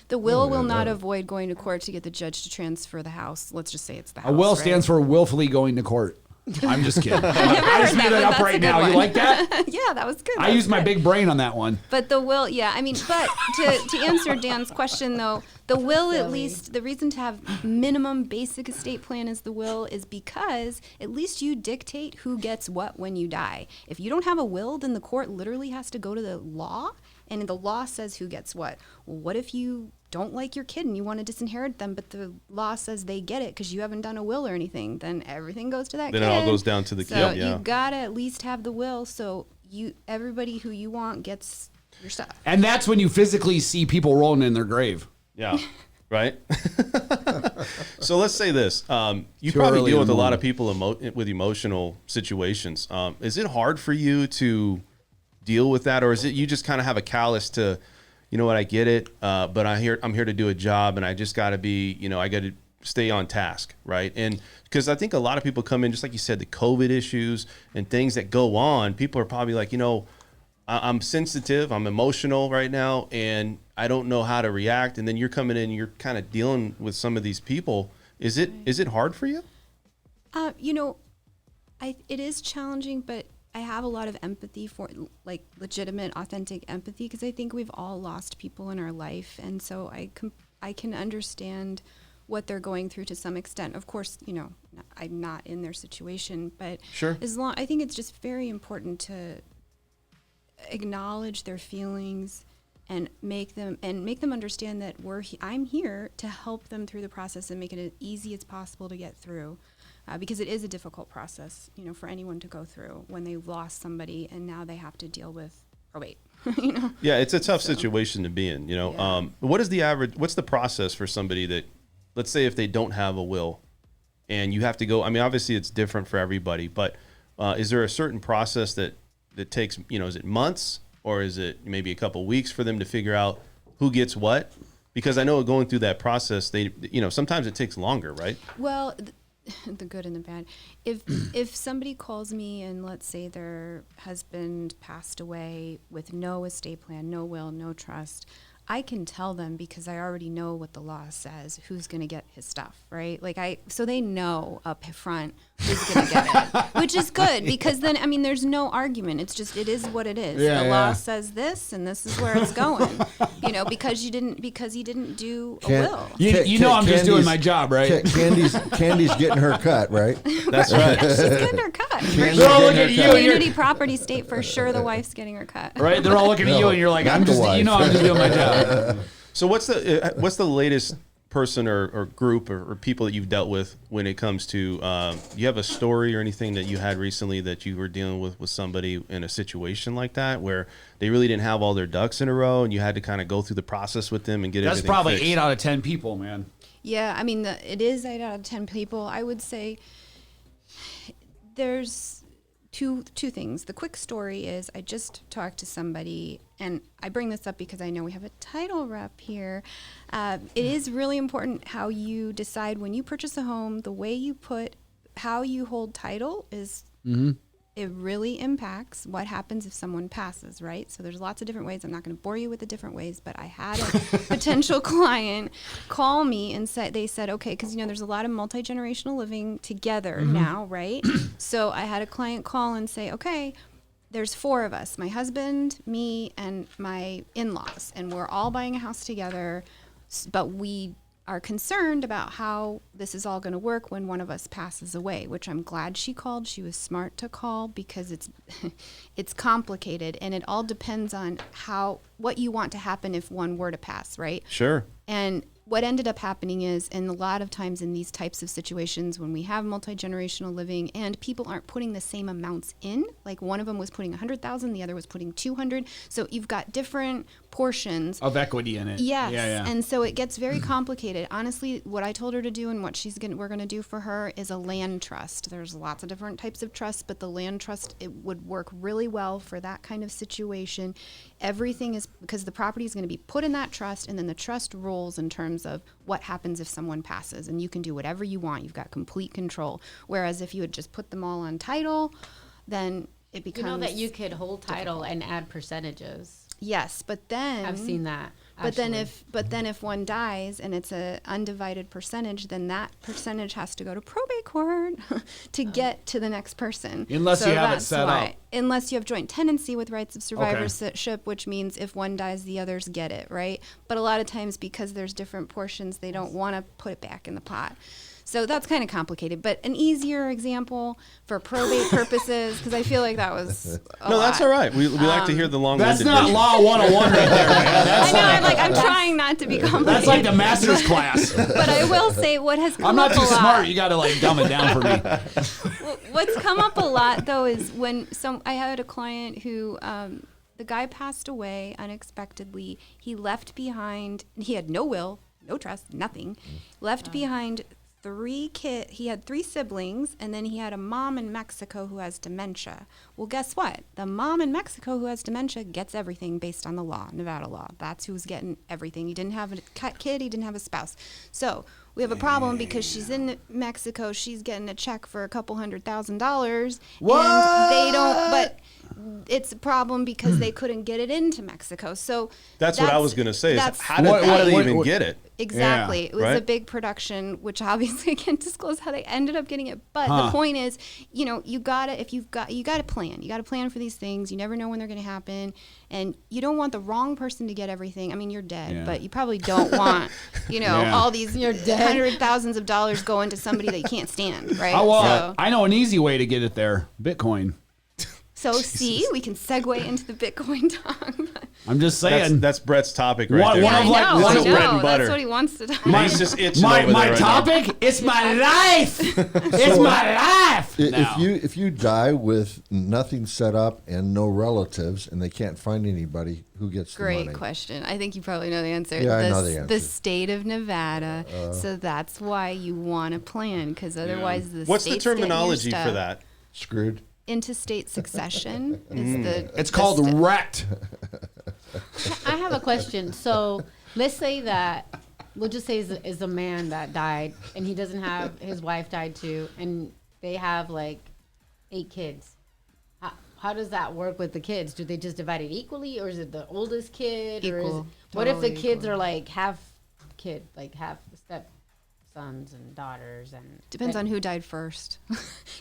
[SPEAKER 7] The will will not avoid going to court to get the judge to transfer the house. Let's just say it's the house.
[SPEAKER 4] A will
[SPEAKER 7] right?
[SPEAKER 4] stands for willfully going to court. I'm just kidding. I just
[SPEAKER 7] heard
[SPEAKER 4] made
[SPEAKER 7] that,
[SPEAKER 4] it
[SPEAKER 7] but
[SPEAKER 4] up
[SPEAKER 7] that's a
[SPEAKER 4] right
[SPEAKER 7] good
[SPEAKER 4] now. You
[SPEAKER 7] one.
[SPEAKER 4] like that?
[SPEAKER 7] Yeah, that was good.
[SPEAKER 4] I
[SPEAKER 7] That was
[SPEAKER 4] used my
[SPEAKER 7] good.
[SPEAKER 4] big brain on that one.
[SPEAKER 7] But the will, yeah, I mean, but to answer Dan's question though, the will at least, the reason to have minimum basic estate plan as the will is because at least you dictate who gets what when you die. If you don't have a will, then the court literally has to go to the law, and the law says who gets what. Well, what if you don't like your kid and you want to disinherit them, but the law says they get it because you haven't done a will or anything? Then everything goes to that
[SPEAKER 3] Then
[SPEAKER 7] kid.
[SPEAKER 3] it all goes down to the
[SPEAKER 7] So
[SPEAKER 3] kid, yeah.
[SPEAKER 7] you gotta at least have the will, so everybody who you want gets your stuff.
[SPEAKER 4] And that's when you physically see people rolling in their grave.
[SPEAKER 3] Yeah. Right. So let's say this: you
[SPEAKER 4] Too
[SPEAKER 3] probably
[SPEAKER 4] early
[SPEAKER 3] deal
[SPEAKER 4] in
[SPEAKER 3] with a
[SPEAKER 4] the
[SPEAKER 3] lot of people with emotional situations. Is it hard for you to deal with that, or is it you just kind of have a callous to, you know what, I get it, but I'm here to do a job, and I just got to be, I got to stay on task, right? And because I think a lot of people come in, just like you said, the COVID issues and things that go on. People are probably like, I'm sensitive, I'm emotional right now, and I don't know how to react. And then you're coming in, you're kind of dealing with some of these people. Is it hard for you?
[SPEAKER 7] It is challenging, but I have a lot of empathy for like legitimate, authentic empathy because I think we've all lost people in our life, and so I can understand what they're going through to some extent. Of course, I'm not in their situation, but
[SPEAKER 3] Sure.
[SPEAKER 7] I think it's just very important to acknowledge their feelings and make them understand that I'm here to help them through the process and make it as easy as possible to get through, because it is a difficult process, for anyone to go through when they've lost somebody and now they have to deal with probate.
[SPEAKER 3] Yeah, it's a tough situation to be in.
[SPEAKER 7] Yeah.
[SPEAKER 3] What's the process for somebody that, let's say, if they don't have a will, and you have to go? I mean, obviously it's different for everybody, but is there a certain process that takes, is it months or is it maybe a couple weeks for them to figure out who gets what? Because I know going through that process, sometimes it takes longer, right?
[SPEAKER 7] Well, the good and the bad. If somebody calls me and let's say their husband passed away with no estate plan, no will, no trust, I can tell them because I already know what the law says, who's going to get his stuff, right? So they know up front who's going to get it, which is good because then, there's no argument. It's just, it is what it is.
[SPEAKER 4] Yeah,
[SPEAKER 7] the law
[SPEAKER 4] yeah.
[SPEAKER 7] says this and this is where it's going, because he didn't do a
[SPEAKER 5] Can't-
[SPEAKER 7] will.
[SPEAKER 4] You know I'm just doing
[SPEAKER 5] Candy's-
[SPEAKER 4] my job, right?
[SPEAKER 5] Candy's getting her cut, right?
[SPEAKER 3] That's right.
[SPEAKER 7] She's getting her cut. For
[SPEAKER 5] Candy's
[SPEAKER 7] sure.
[SPEAKER 4] all
[SPEAKER 5] getting
[SPEAKER 4] looking
[SPEAKER 5] her
[SPEAKER 4] at you
[SPEAKER 5] cut.
[SPEAKER 4] and you're-
[SPEAKER 7] Community property state for sure. The wife's getting her cut.
[SPEAKER 4] Right? They're all looking at you and you're like,
[SPEAKER 5] not
[SPEAKER 4] I'm
[SPEAKER 5] the
[SPEAKER 4] just,
[SPEAKER 5] wife.
[SPEAKER 4] I'm just doing my job.
[SPEAKER 3] So what's the latest person or group or people that you've dealt with when it comes to, you have a story or anything that you had recently that you were dealing with somebody in a situation like that where they really didn't have all their ducks in a row and you had to kind of go through the process with them and get
[SPEAKER 4] That's
[SPEAKER 3] everything
[SPEAKER 4] probably
[SPEAKER 3] fixed?
[SPEAKER 4] 8 out of 10 people, man.
[SPEAKER 7] Yeah, it is 8 out of 10 people. I would say there's two things. The quick story is I just talked to somebody, and I bring this up because I know we have a title rep here. It is really important how you decide when you purchase a home. The way you put how you hold title is it really impacts what happens if someone passes, right? So there's lots of different ways. I'm not going to bore you with the different ways, but I had a potential client call me and they said, okay, because there's a lot of multi-generational living together now, right? So I had a client call and say, okay, there's 4 of us, my husband, me, and my in-laws, and we're all buying a house together, but we are concerned about how this is all going to work when one of us passes away, which I'm glad she called. She was smart to call because it's it's complicated, and it all depends on what you want to happen if one were to pass, right?
[SPEAKER 3] Sure.
[SPEAKER 7] And what ended up happening is, and a lot of times in these types of situations when we have multi-generational living and people aren't putting the same amounts in, like one of them was putting 100,000, the other was putting 200. So you've got different portions
[SPEAKER 4] of equity in it.
[SPEAKER 7] Yes.
[SPEAKER 4] Yeah.
[SPEAKER 7] And so it gets very complicated. Honestly, what I told her to do and what we're going to do for her is a land trust. There's lots of different types of trusts, but the land trust, it would work really well for that kind of situation. Everything is because the property is going to be put in that trust, and then the trust rules in terms of what happens if someone passes, and you can do whatever you want. You've got complete control. Whereas if you had just put them all on title, then it becomes
[SPEAKER 6] that you could hold title and add percentages.
[SPEAKER 7] Yes, but then
[SPEAKER 6] I've seen that.
[SPEAKER 7] But then if one dies and it's a undivided percentage, then that percentage has to go to probate court to get to the next person.
[SPEAKER 4] Unless you have it set up.
[SPEAKER 7] Unless you have joint tenancy with rights of survivorship, which means if one dies, the others get it, right? But a lot of times because there's different portions, they don't want to put it back in the pot. So that's kind of complicated, but an easier example for probate purposes, because I feel like that was
[SPEAKER 3] No, that's all right. We like to hear the long-winded
[SPEAKER 4] That's not
[SPEAKER 3] version.
[SPEAKER 4] Law 101 right there, man. That's
[SPEAKER 7] I know, I'm trying not to be complicated.
[SPEAKER 4] That's like the master's class.
[SPEAKER 7] But I will say what has come
[SPEAKER 4] I'm not
[SPEAKER 7] up
[SPEAKER 4] too
[SPEAKER 7] a lot.
[SPEAKER 4] smart. You got to dumb it down for me.
[SPEAKER 7] What's come up a lot though is when I had a client who the guy passed away unexpectedly. He left behind. He had no will, no trust, nothing. Left behind 3 kids. He had 3 siblings, and then he had a mom in Mexico who has dementia. Well, guess what? The mom in Mexico who has dementia gets everything based on the law, Nevada law. That's who's getting everything. He didn't have a kid. He didn't have a spouse. So we have a problem because she's in Mexico. She's getting a check for a couple $100,000, and they don't. But it's a problem because they couldn't get it into Mexico. So
[SPEAKER 3] That's what I was going to say. Is how
[SPEAKER 4] What-
[SPEAKER 3] did they
[SPEAKER 4] what-
[SPEAKER 3] even
[SPEAKER 4] what-
[SPEAKER 3] get it?
[SPEAKER 7] Exactly.
[SPEAKER 4] Yeah,
[SPEAKER 7] It was a
[SPEAKER 3] right?
[SPEAKER 7] big production, which obviously I can't disclose how they ended up getting it. But the point is, you gotta plan. You gotta plan for these things. You never know when they're gonna happen. And you don't want the wrong person to get everything. I mean, you're dead,
[SPEAKER 4] Yeah.
[SPEAKER 7] but you probably don't want,
[SPEAKER 4] Yeah.
[SPEAKER 7] all these hundreds of thousands of dollars going to somebody that you can't stand, right?
[SPEAKER 4] I know an easy way to get it there. Bitcoin.
[SPEAKER 7] So see, we can segue into the Bitcoin talk.
[SPEAKER 4] I'm just saying.
[SPEAKER 3] That's Brett's topic right
[SPEAKER 4] One-
[SPEAKER 3] there.
[SPEAKER 4] one
[SPEAKER 7] I
[SPEAKER 4] of
[SPEAKER 7] know,
[SPEAKER 4] like-
[SPEAKER 7] I
[SPEAKER 4] one
[SPEAKER 7] know.
[SPEAKER 4] of
[SPEAKER 3] bread and butter.
[SPEAKER 7] That's what he wants to talk
[SPEAKER 3] He's just itching
[SPEAKER 4] my
[SPEAKER 3] over there right now.
[SPEAKER 4] topic? It's my life. It's my life. Now.
[SPEAKER 5] If you die with nothing set up and no relatives, and they can't find anybody, who gets the money?
[SPEAKER 7] Great question. I think you probably know the answer.
[SPEAKER 5] Yeah, I know the answer.
[SPEAKER 7] The state of Nevada. So that's why you want to plan, because otherwise the
[SPEAKER 3] What's the
[SPEAKER 7] state's getting your
[SPEAKER 3] terminology for
[SPEAKER 7] stuff.
[SPEAKER 3] that?
[SPEAKER 5] Screwed.
[SPEAKER 7] Interstate succession is the.
[SPEAKER 4] It's called wrecked.
[SPEAKER 6] I have a question. So let's say that we'll just say is a man that died, and he doesn't have his wife died too, and they have like 8 kids. How does that work with the kids? Do they just divide it equally, or is it the oldest kid? Or is
[SPEAKER 7] Equal.
[SPEAKER 6] what if the
[SPEAKER 7] Totally
[SPEAKER 6] kids
[SPEAKER 7] equal.
[SPEAKER 6] are like half kid, like half step sons and daughters, and
[SPEAKER 7] Depends on who died first.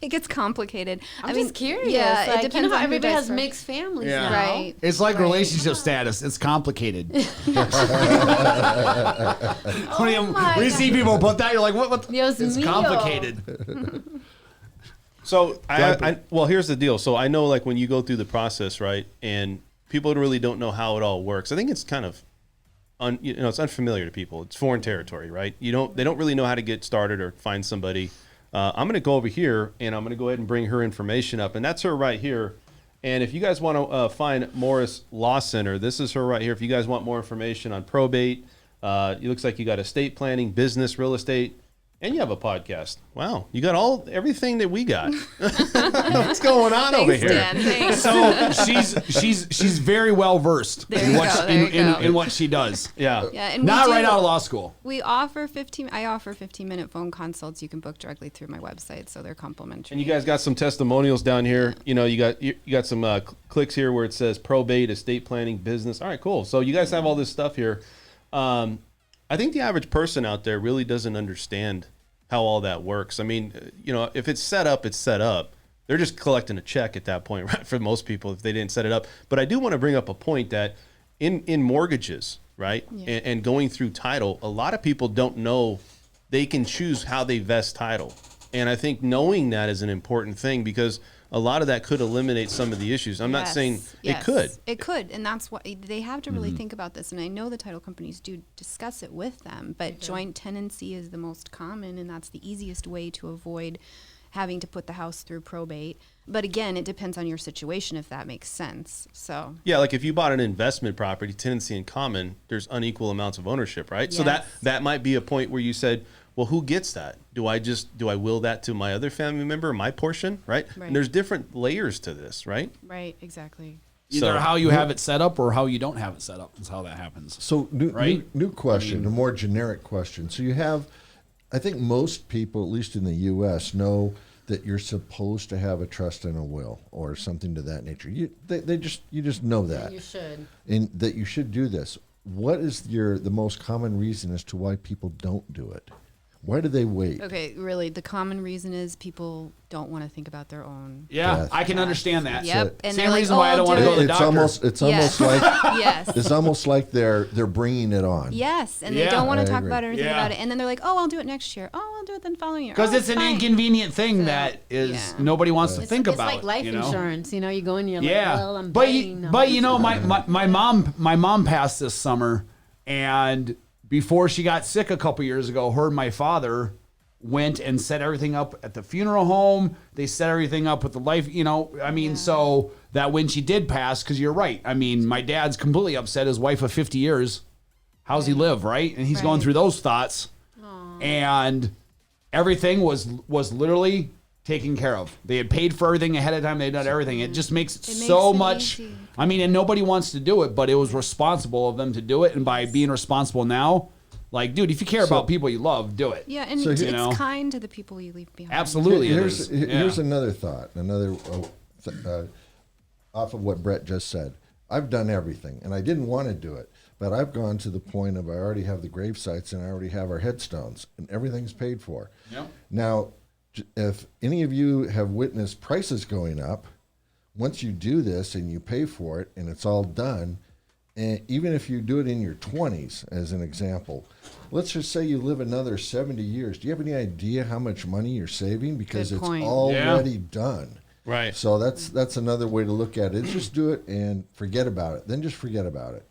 [SPEAKER 7] It gets complicated.
[SPEAKER 6] I'm just curious.
[SPEAKER 7] Yeah,
[SPEAKER 6] like,
[SPEAKER 7] it depends
[SPEAKER 6] how
[SPEAKER 7] on who
[SPEAKER 6] everybody
[SPEAKER 7] dies
[SPEAKER 6] has
[SPEAKER 7] first.
[SPEAKER 6] mixed families
[SPEAKER 4] Yeah.
[SPEAKER 6] now.
[SPEAKER 7] Right.
[SPEAKER 4] It's like relationship status. It's complicated.
[SPEAKER 6] my
[SPEAKER 4] We see people put that. You're like, what?
[SPEAKER 6] Dios
[SPEAKER 4] It's
[SPEAKER 6] mío.
[SPEAKER 4] complicated.
[SPEAKER 3] So well, here's the deal. So I know, like, when you go through the process, right, and people really don't know how it all works. I think it's kind of, it's unfamiliar to people. It's foreign territory, right? They don't really know how to get started or find somebody. I'm going to go over here and I'm going to go ahead and bring her information up, and that's her right here. And if you guys want to find Morris Law Center, this is her right here. If you guys want more information on probate, it looks like you got estate planning, business, real estate, And you have a podcast. Wow, you got everything that we got. What's going on over here?
[SPEAKER 7] Dan, thanks.
[SPEAKER 4] So she's very well versed in what she does.
[SPEAKER 3] Yeah.
[SPEAKER 7] Yeah, and
[SPEAKER 4] Not
[SPEAKER 7] we
[SPEAKER 4] right
[SPEAKER 7] do-
[SPEAKER 4] out of law school.
[SPEAKER 7] We offer 15-minute phone consults. You can book directly through my website, so they're complimentary.
[SPEAKER 3] And you guys got some testimonials down here. You know, you got some clicks here where it says probate, estate planning, business. All right, cool. So you guys have all this stuff here. I think the average person out there really doesn't understand how all that works. I mean, you know, if it's set up, it's set up. They're just collecting a check at that point, right? For most people, if they didn't set it up. But I do want to bring up a point that in mortgages, right, and going through title, a lot of people don't know they can choose how they vest title. And I think knowing that is an important thing because a lot of that could eliminate some of the issues. I'm not saying it could.
[SPEAKER 7] It could, and that's what they have to really think about this. And I know the title companies do discuss it with them, but joint tenancy is the most common, and that's the easiest way to avoid having to put the house through probate. But again, it depends on your situation, if that makes sense. So
[SPEAKER 3] Yeah, like if you bought an investment property, tenancy in common, there's unequal amounts of ownership, right? So
[SPEAKER 7] Yes.
[SPEAKER 3] that might be a point where you said, well, who gets that? Do I will that to my other family member, my portion, right?
[SPEAKER 7] Right.
[SPEAKER 3] And there's different layers to this, right?
[SPEAKER 7] right, exactly.
[SPEAKER 4] Either
[SPEAKER 3] So-
[SPEAKER 4] how you have it set up or how you don't have it set up is how that happens.
[SPEAKER 5] So
[SPEAKER 4] Right?
[SPEAKER 5] new question, a more generic question. So you have, I think most people, at least in the U.S., know that you're supposed to have a trust and a will or something to that nature. You just know that,
[SPEAKER 6] You should.
[SPEAKER 5] and that you should do this. What is the most common reason as to why people don't do it? Why do they wait?
[SPEAKER 7] Okay, really, the common reason is people don't want to think about their own.
[SPEAKER 4] Yeah,
[SPEAKER 5] Death.
[SPEAKER 4] I can understand that.
[SPEAKER 7] Yep, and
[SPEAKER 4] Same
[SPEAKER 7] they're like,
[SPEAKER 4] reason
[SPEAKER 7] "Oh,
[SPEAKER 4] why I
[SPEAKER 7] I'll
[SPEAKER 4] don't want to
[SPEAKER 7] do
[SPEAKER 4] go to the
[SPEAKER 7] it."
[SPEAKER 4] doctor.
[SPEAKER 5] It's almost like
[SPEAKER 7] Yes.
[SPEAKER 5] it's almost like they're bringing it on.
[SPEAKER 7] Yes, and they
[SPEAKER 4] Yeah.
[SPEAKER 7] don't want
[SPEAKER 5] I
[SPEAKER 7] to talk
[SPEAKER 5] agree.
[SPEAKER 7] about it or think
[SPEAKER 4] Yeah.
[SPEAKER 7] about it, and then they're like, "Oh, I'll do it next year. Oh, I'll do it then following year."
[SPEAKER 4] Because
[SPEAKER 7] oh,
[SPEAKER 4] it's an
[SPEAKER 7] fine.
[SPEAKER 4] inconvenient thing
[SPEAKER 7] So,
[SPEAKER 4] that is
[SPEAKER 7] yeah.
[SPEAKER 4] nobody wants to think
[SPEAKER 6] It's
[SPEAKER 4] about.
[SPEAKER 6] like life
[SPEAKER 4] you know?
[SPEAKER 6] insurance. You know, you go in, you're
[SPEAKER 4] Yeah,
[SPEAKER 6] like, well, I'm
[SPEAKER 4] but
[SPEAKER 6] paying.
[SPEAKER 4] you know, my mom passed this summer, and before she got sick a couple years ago, her and my father went and set everything up at the funeral home. They set everything up with the life, you know, I mean, so that when she did pass, because you're right, I mean, my dad's completely upset. His wife of 50 years, how's he live, right? And he's going
[SPEAKER 6] Right.
[SPEAKER 4] through those thoughts, and everything was literally taken care of. They had paid for everything ahead of time. They had done everything. It just makes it
[SPEAKER 7] makes
[SPEAKER 4] so
[SPEAKER 7] it
[SPEAKER 4] much.
[SPEAKER 7] easy.
[SPEAKER 4] I mean, and nobody wants to do it, but it was responsible of them to do it. And by being responsible now, like, dude, if you care about people you love, do it.
[SPEAKER 7] Yeah, and
[SPEAKER 5] So
[SPEAKER 7] it's
[SPEAKER 5] you
[SPEAKER 4] know.
[SPEAKER 7] kind to the people you leave behind.
[SPEAKER 4] Absolutely, it
[SPEAKER 5] Here's
[SPEAKER 4] is.
[SPEAKER 5] here's
[SPEAKER 4] Yeah.
[SPEAKER 5] another thought, off of what Brett just said. I've done everything, and I didn't want to do it, but I've gone to the point of I already have the grave sites and I already have our headstones, and everything's paid for.
[SPEAKER 4] Yep.
[SPEAKER 5] Now, if any of you have witnessed prices going up, once you do this and you pay for it and it's all done, and even if you do it in your 20s, as an example, let's just say you live another 70 years. Do you have any idea how much money you're saving? Because
[SPEAKER 7] Good
[SPEAKER 5] it's
[SPEAKER 7] point.
[SPEAKER 5] already done.
[SPEAKER 3] Right.
[SPEAKER 5] So that's another way to look at it. Just do it and forget about it. Then just forget about it.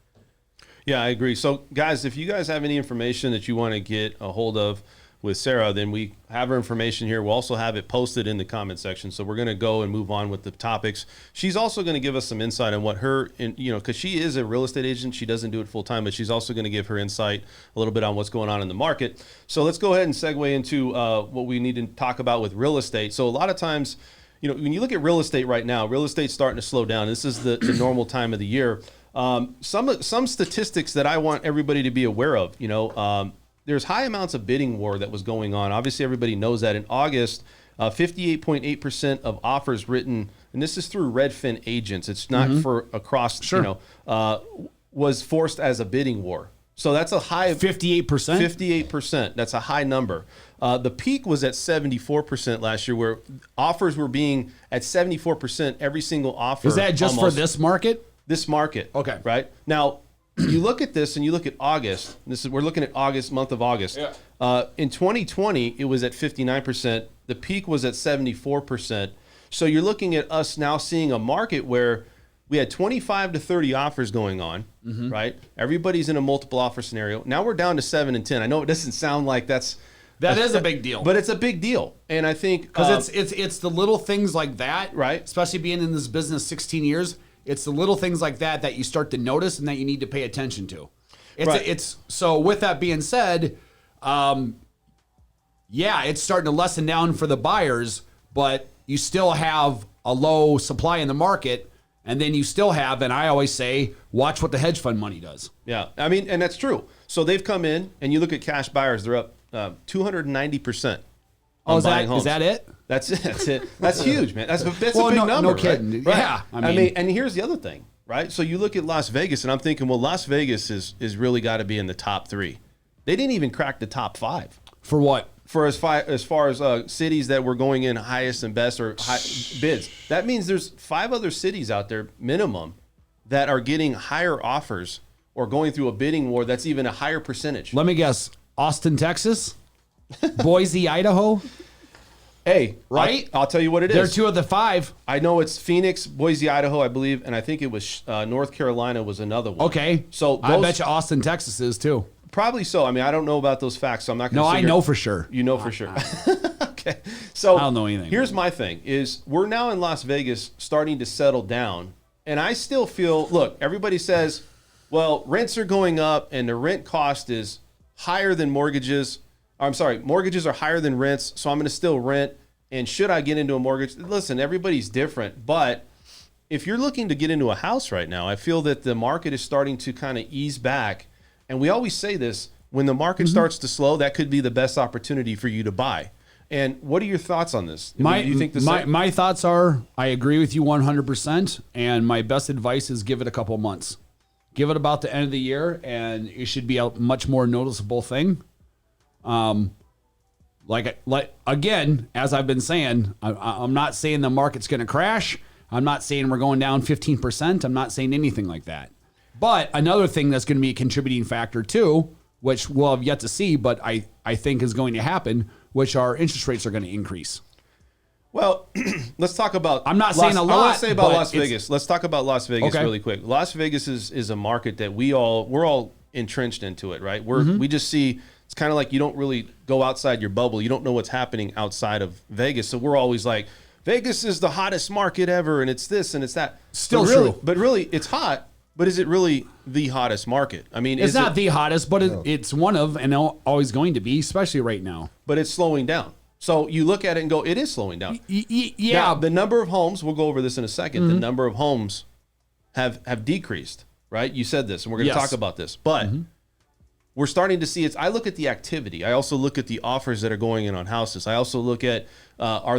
[SPEAKER 3] Yeah, I agree. So, guys, if you guys have any information that you want to get a hold of with Sarah, then we have her information here. We'll also have it posted in the comment section. So we're going to go and move on with the topics. She's also going to give us some insight on what because she is a real estate agent. She doesn't do it full time, but she's also going to give her insight a little bit on what's going on in the market. So let's go ahead and segue into what we need to talk about with real estate. So a lot of times, when you look at real estate right now, real estate's starting to slow down. This is the normal time of the year. Some statistics that I want everybody to be aware of, there's high amounts of bidding war that was going on. Obviously, everybody knows that in August, 58.8% of offers written, and this is through Redfin agents. It's not for across, was forced as a bidding war. So that's a high
[SPEAKER 4] 58%.
[SPEAKER 3] 58%. That's a high number. The peak was at 74% last year, where offers were being at 74%. Every single offer.
[SPEAKER 4] Is that just for this market?
[SPEAKER 3] This market.
[SPEAKER 4] Okay.
[SPEAKER 3] Right now, you look at this and you look at August. We're looking at month of August.
[SPEAKER 4] Yeah.
[SPEAKER 3] In 2020, it was at 59%. The peak was at 74%. So you're looking at us now seeing a market where we had 25 to 30 offers going on, right? Everybody's in a multiple offer scenario. Now we're down to 7 and 10. I know it doesn't sound like that
[SPEAKER 4] is a big deal.
[SPEAKER 3] but it's a big deal. And I think
[SPEAKER 4] Because it's the little things like that,
[SPEAKER 3] Right.
[SPEAKER 4] Especially being in this business 16 years, it's the little things like that you start to notice and that you need to pay attention to.
[SPEAKER 3] Right.
[SPEAKER 4] So with that being said, yeah, it's starting to lessen down for the buyers, but you still have a low supply in the market. And then you still have, and I always say, watch what the hedge fund money does.
[SPEAKER 3] Yeah, I mean, and that's true. So they've come in, and you look at cash buyers; they're up 290%.
[SPEAKER 4] Oh, is
[SPEAKER 3] buying homes.
[SPEAKER 4] that it?
[SPEAKER 3] That's it. That's it. That's huge, man. That's a big
[SPEAKER 4] no,
[SPEAKER 3] number.
[SPEAKER 4] no kidding.
[SPEAKER 3] Right?
[SPEAKER 4] Yeah,
[SPEAKER 3] I mean, and here's the other thing, right? So you look at Las Vegas, and I'm thinking, well, Las Vegas is really got to be in the top 3. They didn't even crack the top 5.
[SPEAKER 4] For what?
[SPEAKER 3] For as far as cities that were going in highest and best or high bids. That means there's 5 other cities out there minimum that are getting higher offers or going through a bidding war that's even a higher percentage.
[SPEAKER 4] Let me guess. Austin, Texas? Boise, Idaho?
[SPEAKER 3] Hey,
[SPEAKER 4] right?
[SPEAKER 3] I'll tell you what it is.
[SPEAKER 4] They're 2 of the 5.
[SPEAKER 3] I know it's Phoenix, Boise, Idaho, I believe, and I think it was North Carolina was another one.
[SPEAKER 4] Okay.
[SPEAKER 3] So
[SPEAKER 4] I bet you Austin, Texas is too.
[SPEAKER 3] Probably so. I mean, I don't know about those facts, so I'm not going to
[SPEAKER 4] No, I know for sure.
[SPEAKER 3] You know for sure. Okay. So
[SPEAKER 4] I don't know anything.
[SPEAKER 3] Here's my thing is we're now in Las Vegas starting to settle down. And I still feel, look, everybody says, well, rents are going up and the rent cost is higher than mortgages. I'm sorry, mortgages are higher than rents, so I'm going to still rent. And should I get into a mortgage? Listen, everybody's different. But if you're looking to get into a house right now, I feel that the market is starting to kind of ease back. And we always say this, when the market starts to slow, that could be the best opportunity for you to buy. And what are your thoughts on this? Do you think the same?
[SPEAKER 4] My thoughts are, I agree with you 100%. And my best advice is give it a couple months. Give it about the end of the year, and it should be a much more noticeable thing. Like again, as I've been saying, I'm not saying the market's going to crash. I'm not saying we're going down 15%. I'm not saying anything like that. But another thing that's going to be a contributing factor too, which we'll have yet to see, but I think is going to happen, which are interest rates are going to increase.
[SPEAKER 3] Well, let's talk about.
[SPEAKER 4] I'm not saying a lot.
[SPEAKER 3] I want to say about
[SPEAKER 4] but
[SPEAKER 3] Las Vegas. Let's talk about Las Vegas
[SPEAKER 4] Okay.
[SPEAKER 3] really quick. Las Vegas is a market that we're all entrenched into it, right? We just see it's kind of like you don't really go outside your bubble. You don't know what's happening outside of Vegas. So we're always like, Vegas is the hottest market ever, and it's this and it's that.
[SPEAKER 4] Still
[SPEAKER 3] really,
[SPEAKER 4] true.
[SPEAKER 3] but really, it's hot. But is it really the hottest market? I mean,
[SPEAKER 4] It's not the hottest, but it's one of, and always going to be, especially right now.
[SPEAKER 3] But it's slowing down. So you look at it and go, it is slowing down.
[SPEAKER 4] Yeah.
[SPEAKER 3] Now, the number of homes, we'll go over this in a second, the number of homes have decreased, right? You said this, and we're going to
[SPEAKER 4] Yes.
[SPEAKER 3] talk about this. But we're starting to see I look at the activity. I also look at the offers that are going in on houses. I also look at,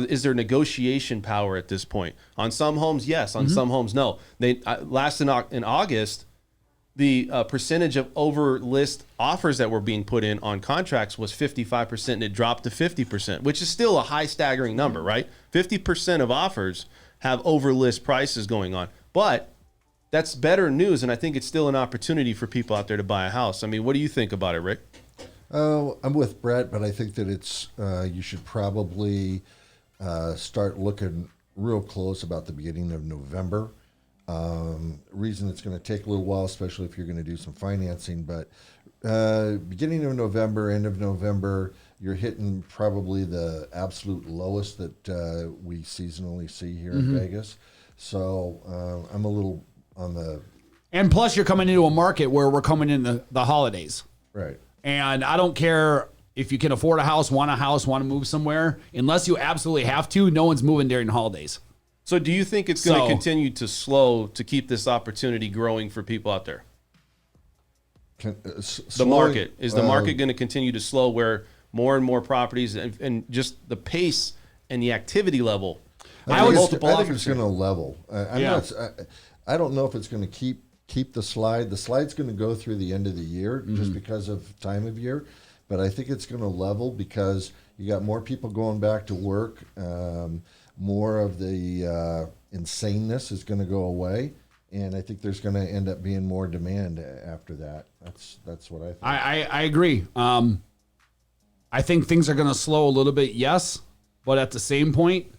[SPEAKER 3] is there negotiation power at this point? On some homes, yes. On some homes, no. They last in August, the percentage of over list offers that were being put in on contracts was 55%, and it dropped to 50%, which is still a high staggering number, right? 50% of offers have over list prices going on. But that's better news, and I think it's still an opportunity for people out there to buy a house. I mean, what do you think about it, Rick?
[SPEAKER 5] I'm with Brett, but I think that it's you should probably start looking real close about the beginning of November. Reason it's going to take a little while, especially if you're going to do some financing, but beginning of November, end of November, you're hitting probably the absolute lowest that we seasonally see here in Vegas. So I'm a little on the...
[SPEAKER 4] And plus you're coming into a market where we're coming in the holidays.
[SPEAKER 5] Right.
[SPEAKER 4] And I don't care if you can afford a house, want to move somewhere. Unless you absolutely have to, no one's moving during the holidays.
[SPEAKER 3] So do you think it's going to continue to slow to keep this opportunity growing for people out there? The market. Is the market going to continue to slow where more and more properties and just the pace and the activity level?
[SPEAKER 5] I think it's going to level. I don't know if it's going to keep the slide. The slide's going to go through the end of the year just because of time of year. But I think it's going to level because you got more people going back to work. More of the insaneness is going to go away. And I think there's going to end up being more demand after that. That's what I think.
[SPEAKER 4] I agree. I think things are going to slow a little bit, yes. But at the same point,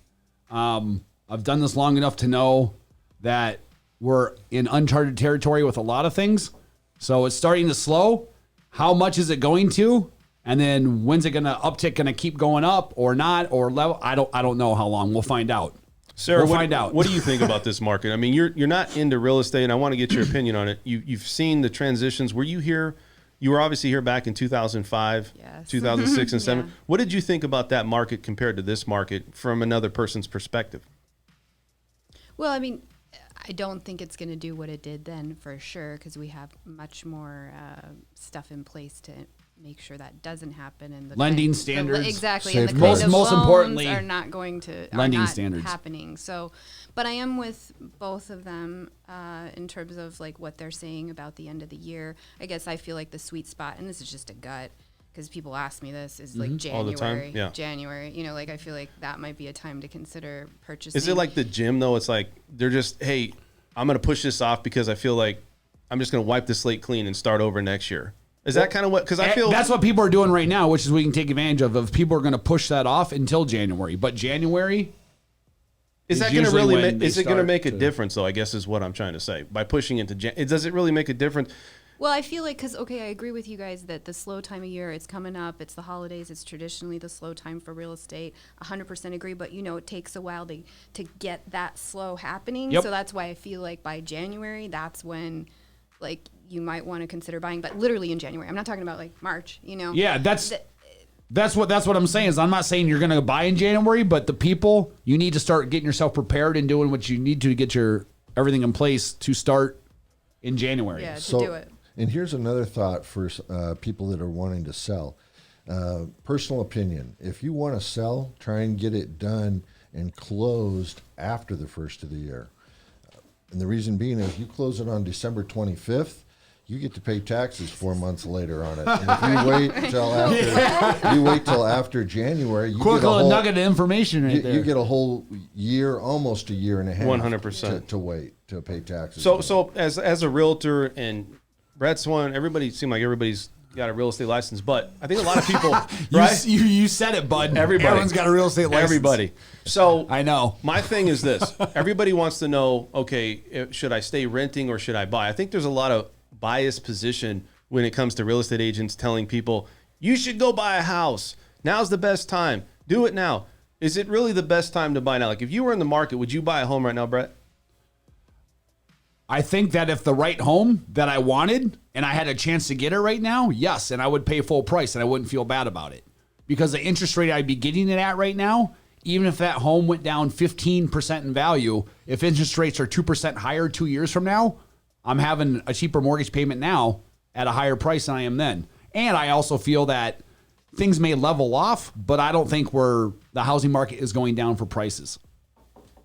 [SPEAKER 4] I've done this long enough to know that we're in uncharted territory with a lot of things. So it's starting to slow. How much is it going to? And then when's it going to uptick, going to keep going up or not or level? I don't know how long. We'll find out.
[SPEAKER 3] Sarah,
[SPEAKER 4] we'll find out.
[SPEAKER 3] What do you think about this market? I mean, you're not into real estate, and I want to get your opinion on it. You've seen the transitions. Were you here You were obviously here back in 2005,
[SPEAKER 7] Yes.
[SPEAKER 3] 2006 and 7.
[SPEAKER 7] Yeah.
[SPEAKER 3] What did you think about that market compared to this market from another person's perspective?
[SPEAKER 7] Well, I mean, I don't think it's going to do what it did then for sure, because we have much more stuff in place to make sure that doesn't happen. And the
[SPEAKER 4] Lending standards.
[SPEAKER 7] exactly.
[SPEAKER 5] Safe
[SPEAKER 7] And the kind
[SPEAKER 4] most-
[SPEAKER 7] of
[SPEAKER 4] most
[SPEAKER 7] loans
[SPEAKER 4] importantly,
[SPEAKER 7] are not going to
[SPEAKER 4] lending
[SPEAKER 7] are not
[SPEAKER 4] standards.
[SPEAKER 7] happening. So, but I am with both of them in terms of like what they're saying about the end of the year. I guess I feel like the sweet spot, and this is just a gut, because people ask me this, is like
[SPEAKER 3] All the time?
[SPEAKER 7] January.
[SPEAKER 3] Yeah.
[SPEAKER 7] January. You know, like I feel like that might be a time to consider purchasing.
[SPEAKER 3] Is it like the gym though? It's like they're just, hey, I'm going to push this off because I feel like I'm just going to wipe the slate clean and start over next year. Is that kind of what? Because I feel
[SPEAKER 4] that's what people are doing right now, which is we can take advantage of. If people are going to push that off until January, but January
[SPEAKER 3] is that going to
[SPEAKER 4] usually
[SPEAKER 3] really
[SPEAKER 4] when
[SPEAKER 3] make, is it going to
[SPEAKER 4] start
[SPEAKER 3] make a
[SPEAKER 4] to-
[SPEAKER 3] difference though? I guess is what I'm trying to say. By pushing into does it really make a difference?
[SPEAKER 7] Well, I feel like, because, okay, I agree with you guys that the slow time of year, it's coming up, it's the holidays, it's traditionally the slow time for real estate. 100% agree, but, you know, it takes a while to get that slow happening.
[SPEAKER 4] Yep.
[SPEAKER 7] So that's why I feel like by January, that's when, like, you might want to consider buying, but literally in January. I'm not talking about, like, March, you know?
[SPEAKER 4] Yeah, that's what I'm saying. Is I'm not saying you're going to buy in January, but the people, you need to start getting yourself prepared and doing what you need to get your everything in place to start in January.
[SPEAKER 7] Yeah, to do it.
[SPEAKER 5] And here's another thought for people that are wanting to sell. Personal opinion: if you want to sell, try and get it done and closed after the first of the year. And the reason being is you close it on December 25th, you get to pay taxes 4 months later on it. And if you wait till after January, you
[SPEAKER 4] Quick
[SPEAKER 5] get a
[SPEAKER 4] little
[SPEAKER 5] whole,
[SPEAKER 4] nugget of information right there.
[SPEAKER 5] you get a whole year, almost a year and a half,
[SPEAKER 3] 100%.
[SPEAKER 5] to wait to pay taxes.
[SPEAKER 3] So as a realtor, and Brett's one, everybody's got a real estate license, but I think a lot of people, right?
[SPEAKER 4] You said it, bud.
[SPEAKER 3] Everybody.
[SPEAKER 4] Everyone's got a real estate license.
[SPEAKER 3] Everybody. So
[SPEAKER 4] I know.
[SPEAKER 3] My thing is this: everybody wants to know, okay, should I stay renting or should I buy? I think there's a lot of biased position when it comes to real estate agents telling people you should go buy a house. Now's the best time. Do it now. Is it really the best time to buy now? Like if you were in the market, would you buy a home right now, Brett?
[SPEAKER 4] I think that if the right home that I wanted and I had a chance to get it right now, yes, and I would pay full price and I wouldn't feel bad about it. Because the interest rate I'd be getting it at right now, even if that home went down 15% in value, if interest rates are 2% higher 2 years from now, I'm having a cheaper mortgage payment now at a higher price than I am then. And I also feel that things may level off, but I don't think the housing market is going down for prices.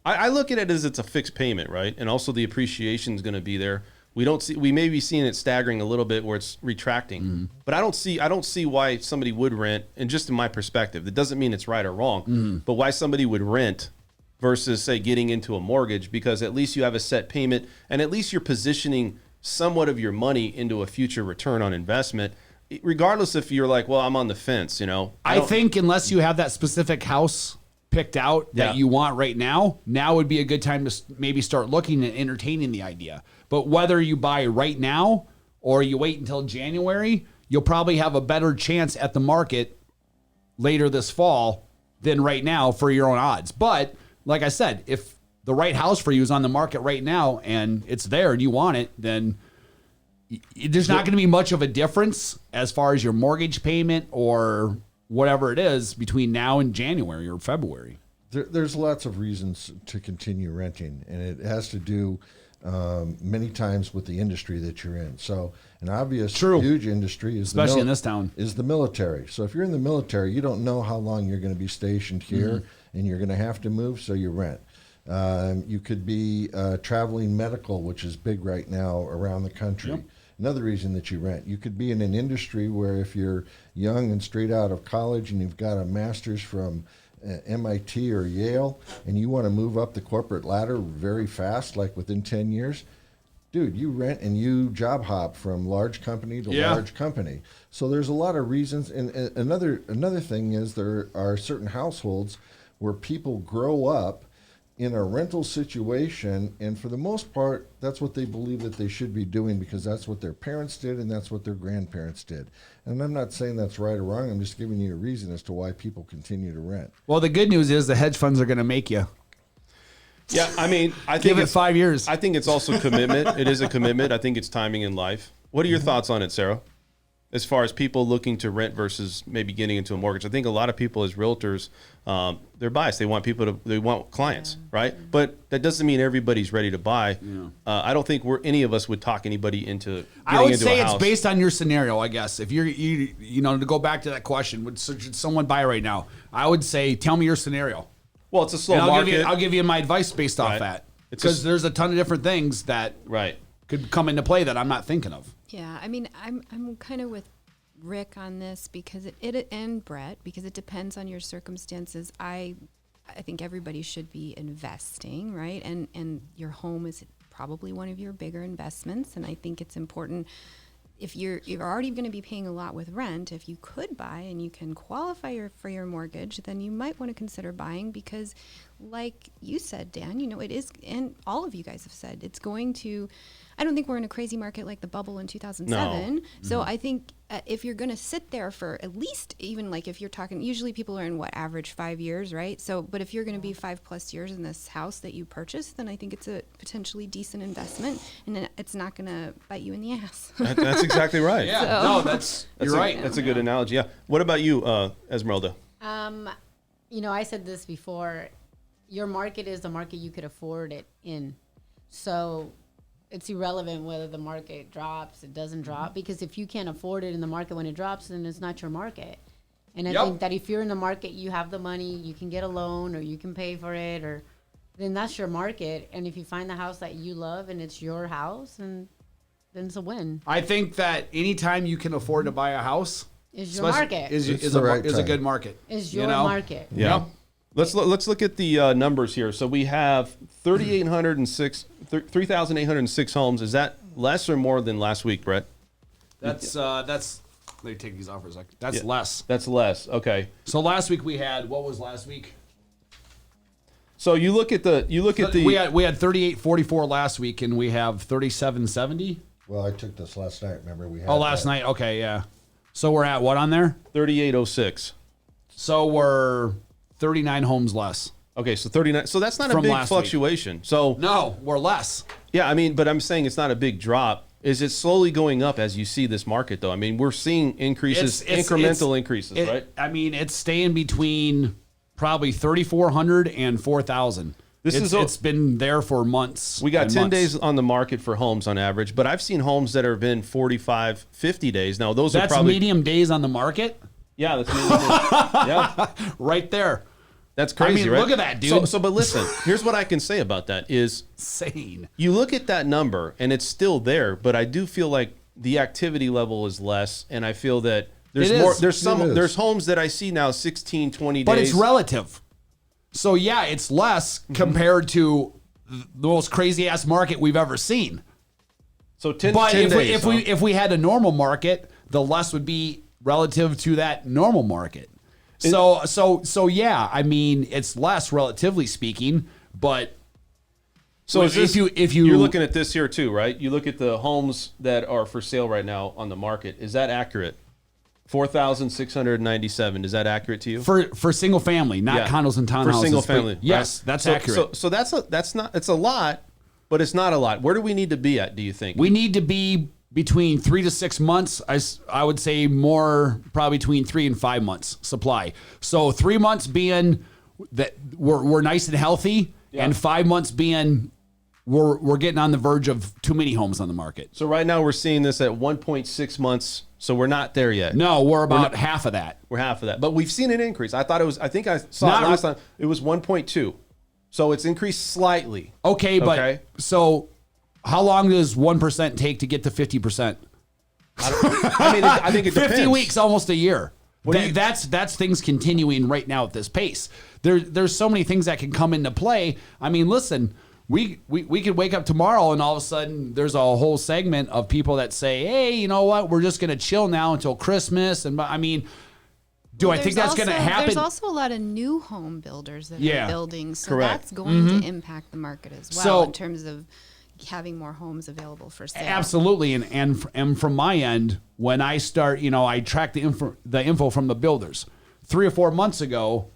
[SPEAKER 3] I look at it as it's a fixed payment, right? And also the appreciation is going to be there. We may be seeing it staggering a little bit where it's retracting, but I don't see why somebody would rent. And just in my perspective, that doesn't mean it's right or wrong, but why somebody would rent versus say getting into a mortgage, because at least you have a set payment and at least you're positioning somewhat of your money into a future return on investment, regardless if you're like, well, I'm on the fence, you know.
[SPEAKER 4] I think unless you have that specific house picked out that you want right now would be a good time to maybe start looking and entertaining the idea. But whether you buy right now or you wait until January, you'll probably have a better chance at the market later this fall than right now for your own odds. But like I said, if the right house for you is on the market right now and it's there and you want it, then there's not going to be much of a difference as far as your mortgage payment or whatever it is between now and January or February.
[SPEAKER 5] There's lots of reasons to continue renting, and it has to do many times with the industry that you're in. So an obvious huge industry is
[SPEAKER 4] especially in this town
[SPEAKER 5] is the military. So if you're in the military, you don't know how long you're going to be stationed here, and you're going to have to move, so you rent. You could be traveling medical, which is big right now around the country.
[SPEAKER 4] Yep.
[SPEAKER 5] Another reason that you rent. You could be in an industry where if you're young and straight out of college and you've got a master's from MIT or Yale and you want to move up the corporate ladder very fast, like within 10 years, dude, you rent and you job hop from large company to large company. So there's a lot of reasons. And another thing is there are certain households where people grow up in a rental situation, and for the most part, that's what they believe that they should be doing because that's what their parents did and that's what their grandparents did. And I'm not saying that's right or wrong. I'm just giving you a reason as to why people continue to rent.
[SPEAKER 4] Well, the good news is the hedge funds are going to make you.
[SPEAKER 3] Yeah, I mean, I think
[SPEAKER 4] Give it
[SPEAKER 3] it's
[SPEAKER 4] 5 years.
[SPEAKER 3] I think it's also commitment. It is a commitment. I think it's timing in life. What are your thoughts on it, Sarah? as far as people looking to rent versus maybe getting into a mortgage. I think a lot of people as realtors, they're biased. They want clients, right? But that doesn't mean everybody's ready to buy. I don't think any of us would talk anybody into getting
[SPEAKER 4] I would
[SPEAKER 3] into
[SPEAKER 4] say
[SPEAKER 3] a
[SPEAKER 4] it's
[SPEAKER 3] house.
[SPEAKER 4] based on your scenario, I guess. If you know, to go back to that question, should someone buy right now? I would say, tell me your scenario.
[SPEAKER 3] Well, it's a slow
[SPEAKER 4] And
[SPEAKER 3] market.
[SPEAKER 4] I'll give you my advice based off
[SPEAKER 3] Right.
[SPEAKER 4] that.
[SPEAKER 3] It's
[SPEAKER 4] Because there's a ton of different things that
[SPEAKER 3] Right.
[SPEAKER 4] could come into play that I'm not thinking of.
[SPEAKER 7] Yeah, I mean, I'm kind of with Rick on this because it and Brett, because it depends on your circumstances. I think everybody should be investing, right? And your home is probably one of your bigger investments, and I think it's important. If you're already going to be paying a lot with rent, if you could buy and you can qualify for your mortgage, then you might want to consider buying because, like you said, Dan, you know, it is, and all of you guys have said, it's going to, I don't think we're in a crazy market like the bubble in 2007.
[SPEAKER 3] No.
[SPEAKER 7] So I think if you're going to sit there for at least, even like if you're talking, usually people are in average 5 years, right? So, but if you're going to be 5+ years in this house that you purchased, then I think it's a potentially decent investment, and then it's not going to bite you in the ass.
[SPEAKER 3] That's exactly right.
[SPEAKER 4] Yeah, no, you're right.
[SPEAKER 3] That's a good analogy. Yeah. What about you, Esmeralda?
[SPEAKER 6] You know, I said this before. Your market is the market you could afford it in. So it's irrelevant whether the market drops, it doesn't drop, because if you can't afford it in the market when it drops, then it's not your market. And I think that if you're in the market, you have the money, you can get a loan or you can pay for it, or then that's your market. And if you find the house that you love and it's your house, and then it's a win.
[SPEAKER 4] I think that anytime you can afford to buy a house
[SPEAKER 6] Is your market.
[SPEAKER 4] is
[SPEAKER 5] It's
[SPEAKER 4] a
[SPEAKER 5] the right
[SPEAKER 4] is a
[SPEAKER 5] time.
[SPEAKER 4] good market.
[SPEAKER 6] Is
[SPEAKER 4] you
[SPEAKER 6] your
[SPEAKER 4] know?
[SPEAKER 6] market.
[SPEAKER 3] Yeah. Let's look at the numbers here. So we have 3,806 homes. Is that less or more than last week, Brett?
[SPEAKER 4] That's let me take these off for a second. That's less.
[SPEAKER 3] That's less. Okay.
[SPEAKER 4] So last week we had, what was last week?
[SPEAKER 3] So you look at the
[SPEAKER 4] we had 3844 last week, and we have 3770.
[SPEAKER 5] Well, I took this last night. Remember we had
[SPEAKER 4] Last
[SPEAKER 5] that.
[SPEAKER 4] night. Okay, yeah. So we're at what on there?
[SPEAKER 3] 3806.
[SPEAKER 4] So we're 39 homes less.
[SPEAKER 3] Okay, so 39. So that's not a
[SPEAKER 4] From
[SPEAKER 3] big
[SPEAKER 4] last week.
[SPEAKER 3] fluctuation. So
[SPEAKER 4] No, we're less.
[SPEAKER 3] yeah, I mean, but I'm saying it's not a big drop. Is it slowly going up as you see this market, though? I mean, we're seeing increases, incremental increases, right?
[SPEAKER 4] I mean, it's staying between probably 3,400 and 4,000. It's been there for months.
[SPEAKER 3] We got
[SPEAKER 4] and
[SPEAKER 3] 10
[SPEAKER 4] months.
[SPEAKER 3] days on the market for homes on average, but I've seen homes that have been 45, 50 days. Now, those
[SPEAKER 4] That's
[SPEAKER 3] are probably
[SPEAKER 4] medium days on the market,
[SPEAKER 3] Yeah, that's medium. Yeah,
[SPEAKER 4] right there.
[SPEAKER 3] that's crazy,
[SPEAKER 4] I mean,
[SPEAKER 3] right?
[SPEAKER 4] look at that, dude.
[SPEAKER 3] But listen, here's what I can say about that is
[SPEAKER 4] Insane.
[SPEAKER 3] you look at that number and it's still there, but I do feel like the activity level is less, and I feel that there's
[SPEAKER 4] It
[SPEAKER 3] more.
[SPEAKER 4] is.
[SPEAKER 3] There's
[SPEAKER 5] It is.
[SPEAKER 3] there's homes that I see now 16, 20
[SPEAKER 4] But
[SPEAKER 3] days.
[SPEAKER 4] it's relative. So yeah, it's less compared to the most crazy ass market we've ever seen.
[SPEAKER 3] So 10,
[SPEAKER 4] But
[SPEAKER 3] 10
[SPEAKER 4] if
[SPEAKER 3] days.
[SPEAKER 4] if we had a normal market, the less would be relative to that normal market. So yeah, I mean it's less relatively speaking, but
[SPEAKER 3] So is this,
[SPEAKER 4] if you
[SPEAKER 3] you're looking at this here too, right? You look at the homes that are for sale right now on the market. Is that accurate? 4,697. Is that accurate to you?
[SPEAKER 4] for single family, not
[SPEAKER 3] Yeah.
[SPEAKER 4] condos and townhouses.
[SPEAKER 3] For single
[SPEAKER 4] but
[SPEAKER 3] family.
[SPEAKER 4] yes,
[SPEAKER 3] right?
[SPEAKER 4] that's
[SPEAKER 3] So-
[SPEAKER 4] accurate.
[SPEAKER 3] So that's not. It's a lot, but it's not a lot. Where do we need to be at? Do you think?
[SPEAKER 4] We need to be between 3 to 6 months. I would say more, probably between 3 and 5 months supply. So 3 months being that we're nice and healthy, and 5 months being we're getting on the verge of too many homes on the market.
[SPEAKER 3] So right now we're seeing this at 1.6 months. So we're not there yet.
[SPEAKER 4] No, we're about half of that.
[SPEAKER 3] We're half of that, but we've seen an increase. I thought it was. I think I saw
[SPEAKER 4] Not
[SPEAKER 3] it last time. It was 1.2. So it's increased slightly.
[SPEAKER 4] Okay, but
[SPEAKER 3] Okay.
[SPEAKER 4] so how long does 1% take to get to 50%?
[SPEAKER 3] I mean, I think it
[SPEAKER 4] 50
[SPEAKER 3] depends.
[SPEAKER 4] weeks, almost a year.
[SPEAKER 3] do you-
[SPEAKER 4] That's things continuing right now at this pace. There's so many things that can come into play. I mean, listen, we could wake up tomorrow and all of a sudden there's a whole segment of people that say, hey, you know what? We're just going to chill now until Christmas. And I mean, do I think that's going to happen?
[SPEAKER 7] There's also a lot of new home builders that
[SPEAKER 4] Yeah.
[SPEAKER 7] are building, so
[SPEAKER 3] Correct.
[SPEAKER 7] that's going to impact the market as well
[SPEAKER 4] So-
[SPEAKER 7] in terms of having more homes available for sale.
[SPEAKER 4] Absolutely, and from my end, when I start, I track the info from the builders. 3 or 4 months ago,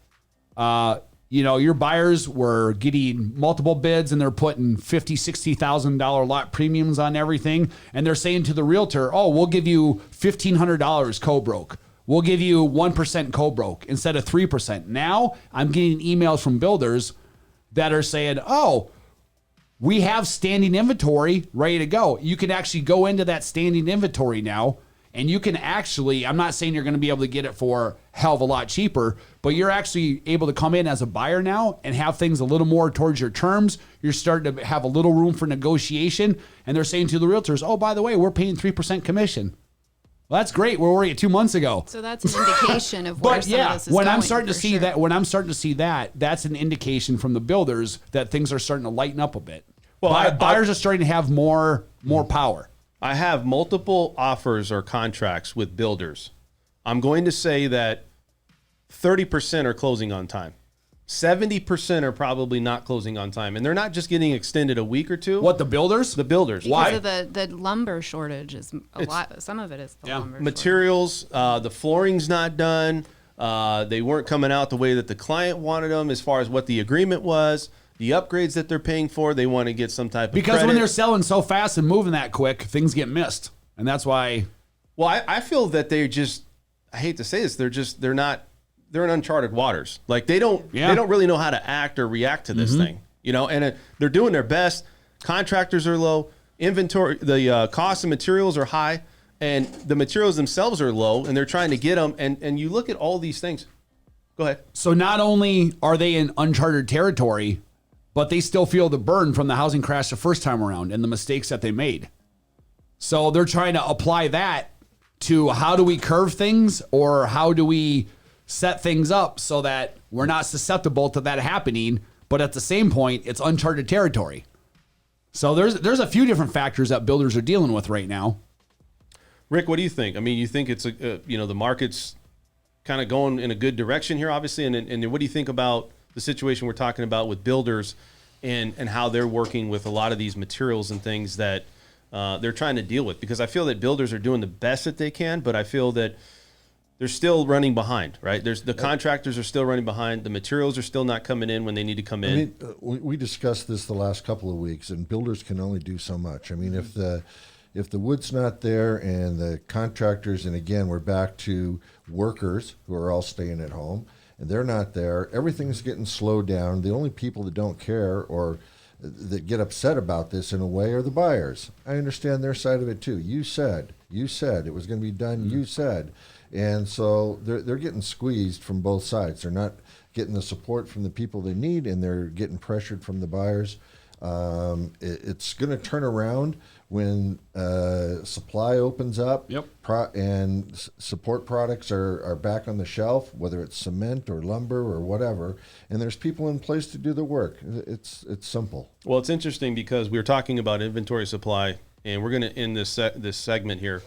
[SPEAKER 4] your buyers were getting multiple bids and they're putting $50,000, $60,000 lot premiums on everything. And they're saying to the realtor, oh, we'll give you $1,500 co-broke. We'll give you 1% co-broke instead of 3%. Now I'm getting emails from builders that are saying, oh, we have standing inventory ready to go. You can actually go into that standing inventory now, and you can actually, I'm not saying you're going to be able to get it for a hell of a lot cheaper, but you're actually able to come in as a buyer now and have things a little more towards your terms. You're starting to have a little room for negotiation, and they're saying to the realtors, oh, by the way, we're paying 3% commission. Well, that's great. Where were you 2 months ago?
[SPEAKER 7] So that's an indication of where some of this is
[SPEAKER 4] when
[SPEAKER 7] going.
[SPEAKER 4] I'm starting to see that, that's an indication from the builders that things are starting to lighten up a bit. Well, buyers are starting to have more power.
[SPEAKER 3] I have multiple offers or contracts with builders. I'm going to say that 30% are closing on time. 70% are probably not closing on time. And they're not just getting extended a week or two.
[SPEAKER 4] What, the builders?
[SPEAKER 3] The builders.
[SPEAKER 7] Because of the lumber shortage is a lot. Some of it is the lumber
[SPEAKER 3] materials. The flooring's not done. They weren't coming out the way that the client wanted them as far as what the agreement was. The upgrades that they're paying for, they want to get some type of
[SPEAKER 4] because
[SPEAKER 3] credit.
[SPEAKER 4] When they're selling so fast and moving that quick, things get missed. And that's why.
[SPEAKER 3] Well, I feel that they're just, I hate to say this, they're in uncharted waters. Like they don't really know how to act or react to this thing, and they're doing their best. Contractors are low. Inventory, the cost of materials are high, and the materials themselves are low, and they're trying to get them. And you look at all these things. Go ahead.
[SPEAKER 4] So not only are they in uncharted territory, but they still feel the burn from the housing crash the first time around and the mistakes that they made. So they're trying to apply that to how do we curve things or how do we set things up so that we're not susceptible to that happening, but at the same point, it's uncharted territory. So there's a few different factors that builders are dealing with right now.
[SPEAKER 3] Rick, what do you think? I mean, you think it's the market's kind of going in a good direction here, obviously, and what do you think about the situation we're talking about with builders and how they're working with a lot of these materials and things that they're trying to deal with? Because I feel that builders are doing the best that they can, but I feel that they're still running behind, right? The contractors are still running behind. The materials are still not coming in when they need to come in.
[SPEAKER 5] I mean, we discussed this the last couple of weeks, and builders can only do so much. I mean, if the wood's not there and the contractors, and again, we're back to workers who are all staying at home, and they're not there, everything's getting slowed down. The only people that don't care or that get upset about this in a way are the buyers. I understand their side of it too. You said it was going to be done. You said. And so they're getting squeezed from both sides. They're not getting the support from the people they need, and they're getting pressured from the buyers. It's going to turn around when supply opens up.
[SPEAKER 4] Yep.
[SPEAKER 5] And support products are back on the shelf, whether it's cement or lumber or whatever, and there's people in place to do the work. It's simple.
[SPEAKER 3] Well, it's interesting because we were talking about inventory supply, and we're going to end this segment here.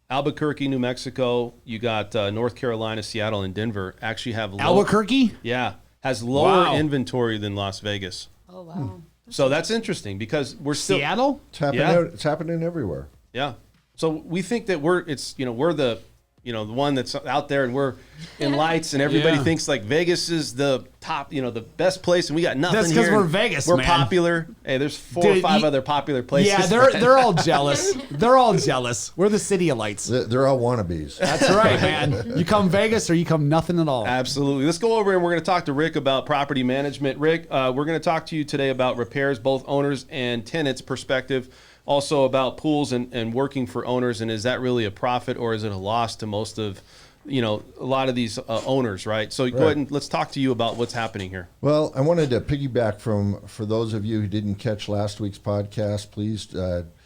[SPEAKER 3] Albuquerque, New Mexico, you got North Carolina, Seattle, and Denver actually have
[SPEAKER 4] Albuquerque?
[SPEAKER 3] Yeah, has lower inventory than Las Vegas.
[SPEAKER 6] Oh, wow.
[SPEAKER 3] So that's interesting because we're still
[SPEAKER 4] Seattle?
[SPEAKER 5] It's happening everywhere.
[SPEAKER 3] Yeah. So we think that we're the one that's out there and we're in lights and everybody thinks like Vegas is the top, the best place and we got nothing.
[SPEAKER 4] That's
[SPEAKER 3] here.
[SPEAKER 4] because we're Vegas,
[SPEAKER 3] We're
[SPEAKER 4] man.
[SPEAKER 3] popular. Hey, there's 4 or 5 other popular places.
[SPEAKER 4] Yeah, they're all jealous. They're all jealous. We're the city of lights.
[SPEAKER 5] They're all wannabes.
[SPEAKER 4] That's right, man. You come Vegas or you come nothing at all.
[SPEAKER 3] Absolutely. Let's go over and we're going to talk to Rick about property management. Rick, we're going to talk to you today about repairs, both owners and tenants' perspective. Also about pools and working for owners, and is that really a profit or is it a loss to most of, a lot of these owners, right? So go ahead and let's talk to you about what's happening here.
[SPEAKER 5] Well, I wanted to piggyback for those of you who didn't catch last week's podcast, please.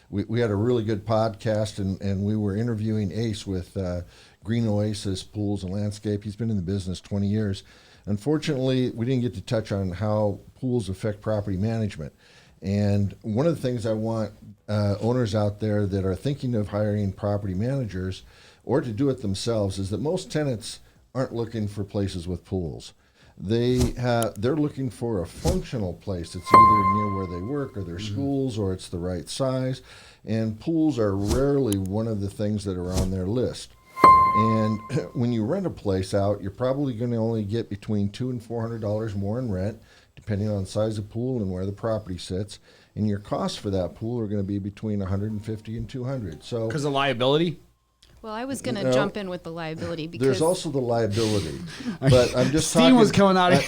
[SPEAKER 5] We had a really good podcast, and we were interviewing Ace with Green Oasis Pools and Landscape. He's been in the business 20 years. Unfortunately, we didn't get to touch on how pools affect property management. And one of the things I want owners out there that are thinking of hiring property managers or to do it themselves is that most tenants aren't looking for places with pools. They're looking for a functional place that's either near where they work or their schools, or it's the right size. And pools are rarely one of the things that are on their list. And when you rent a place out, you're probably going to only get between $200 and $400 more in rent, depending on the size of the pool and where the property sits. And your costs for that pool are going to be between $150 and $200. So
[SPEAKER 4] Because of liability?
[SPEAKER 7] Well, I was going to
[SPEAKER 5] No.
[SPEAKER 7] jump in with the liability because
[SPEAKER 5] there's also the liability, but I'm just
[SPEAKER 4] Steam
[SPEAKER 5] talking.
[SPEAKER 4] was coming out of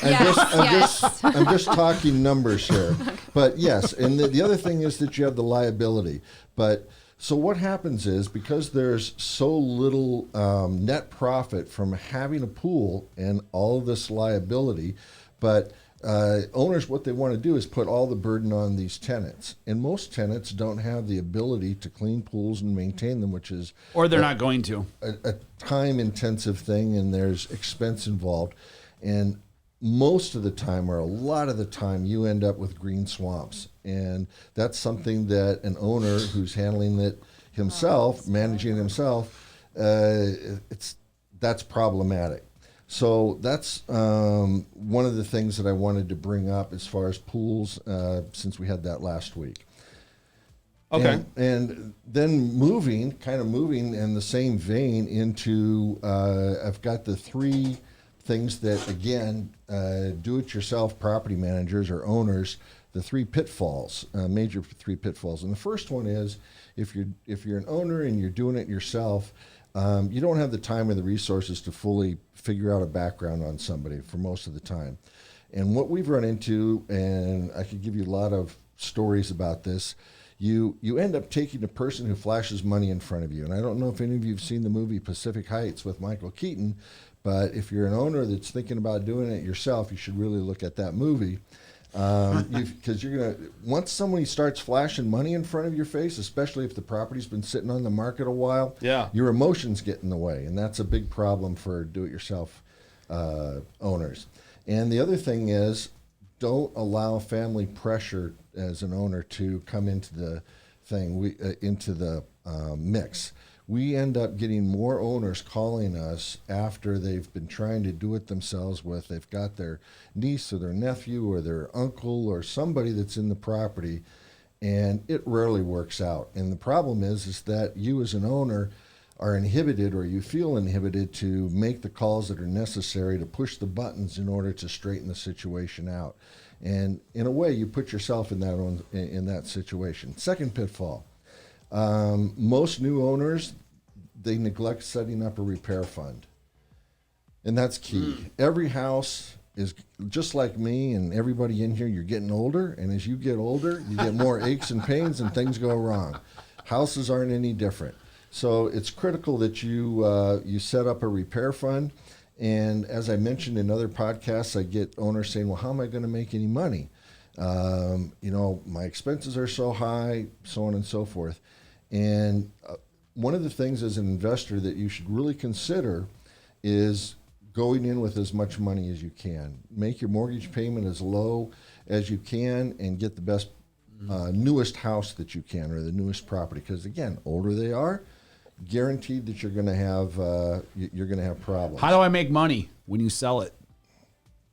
[SPEAKER 5] I'm just talking numbers here. But yes, and the other thing is that you have the liability. But so what happens is because there's so little net profit from having a pool and all of this liability, but owners, what they want to do is put all the burden on these tenants. And most tenants don't have the ability to clean pools and maintain them, which is
[SPEAKER 4] Or they're not going to.
[SPEAKER 5] a time-intensive thing, and there's expense involved. And most of the time, or a lot of the time, you end up with green swamps. And that's something that an owner who's handling it himself, managing himself, that's problematic. So that's one of the things that I wanted to bring up as far as pools, since we had that last week.
[SPEAKER 3] Okay.
[SPEAKER 5] And then moving in the same vein into, I've got the three things that, again, do-it-yourself property managers or owners, the three pitfalls, major three pitfalls. And the first one is, if you're an owner and you're doing it yourself, you don't have the time or the resources to fully figure out a background on somebody for most of the time. And what we've run into, and I could give you a lot of stories about this, you end up taking a person who flashes money in front of you. And I don't know if any of you have seen the movie Pacific Heights with Michael Keaton, but if you're an owner that's thinking about doing it yourself, you should really look at that movie. Because you're gonna, once somebody starts flashing money in front of your face, especially if the property's been sitting on the market a while, your emotions get in the way, and that's a big problem for do-it-yourself owners. And the other thing is, don't allow family pressure as an owner to come into the thing, into the mix. We end up getting more owners calling us after they've been trying to do it themselves they've got their niece or their nephew or their uncle or somebody that's in the property, and it rarely works out. And the problem is that you as an owner are inhibited, or you feel inhibited, to make the calls that are necessary to push the buttons in order to straighten the situation out. And in a way, you put yourself in that situation. Second pitfall. Most new owners, they neglect setting up a repair fund. And that's key. Every house is just like me and everybody in here, you're getting older. And as you get older, you get more aches and pains and things go wrong. Houses aren't any different. So it's critical that you set up a repair fund. And as I mentioned in other podcasts, I get owners saying, well, how am I going to make any money? My expenses are so high, so on and so forth. And one of the things as an investor that you should really consider is going in with as much money as you can. Make your mortgage payment as low as you can and get the best, newest house that you can, or the newest property. Because again, older they are, guaranteed that you're going to have problems.
[SPEAKER 4] How do I make money when you sell it?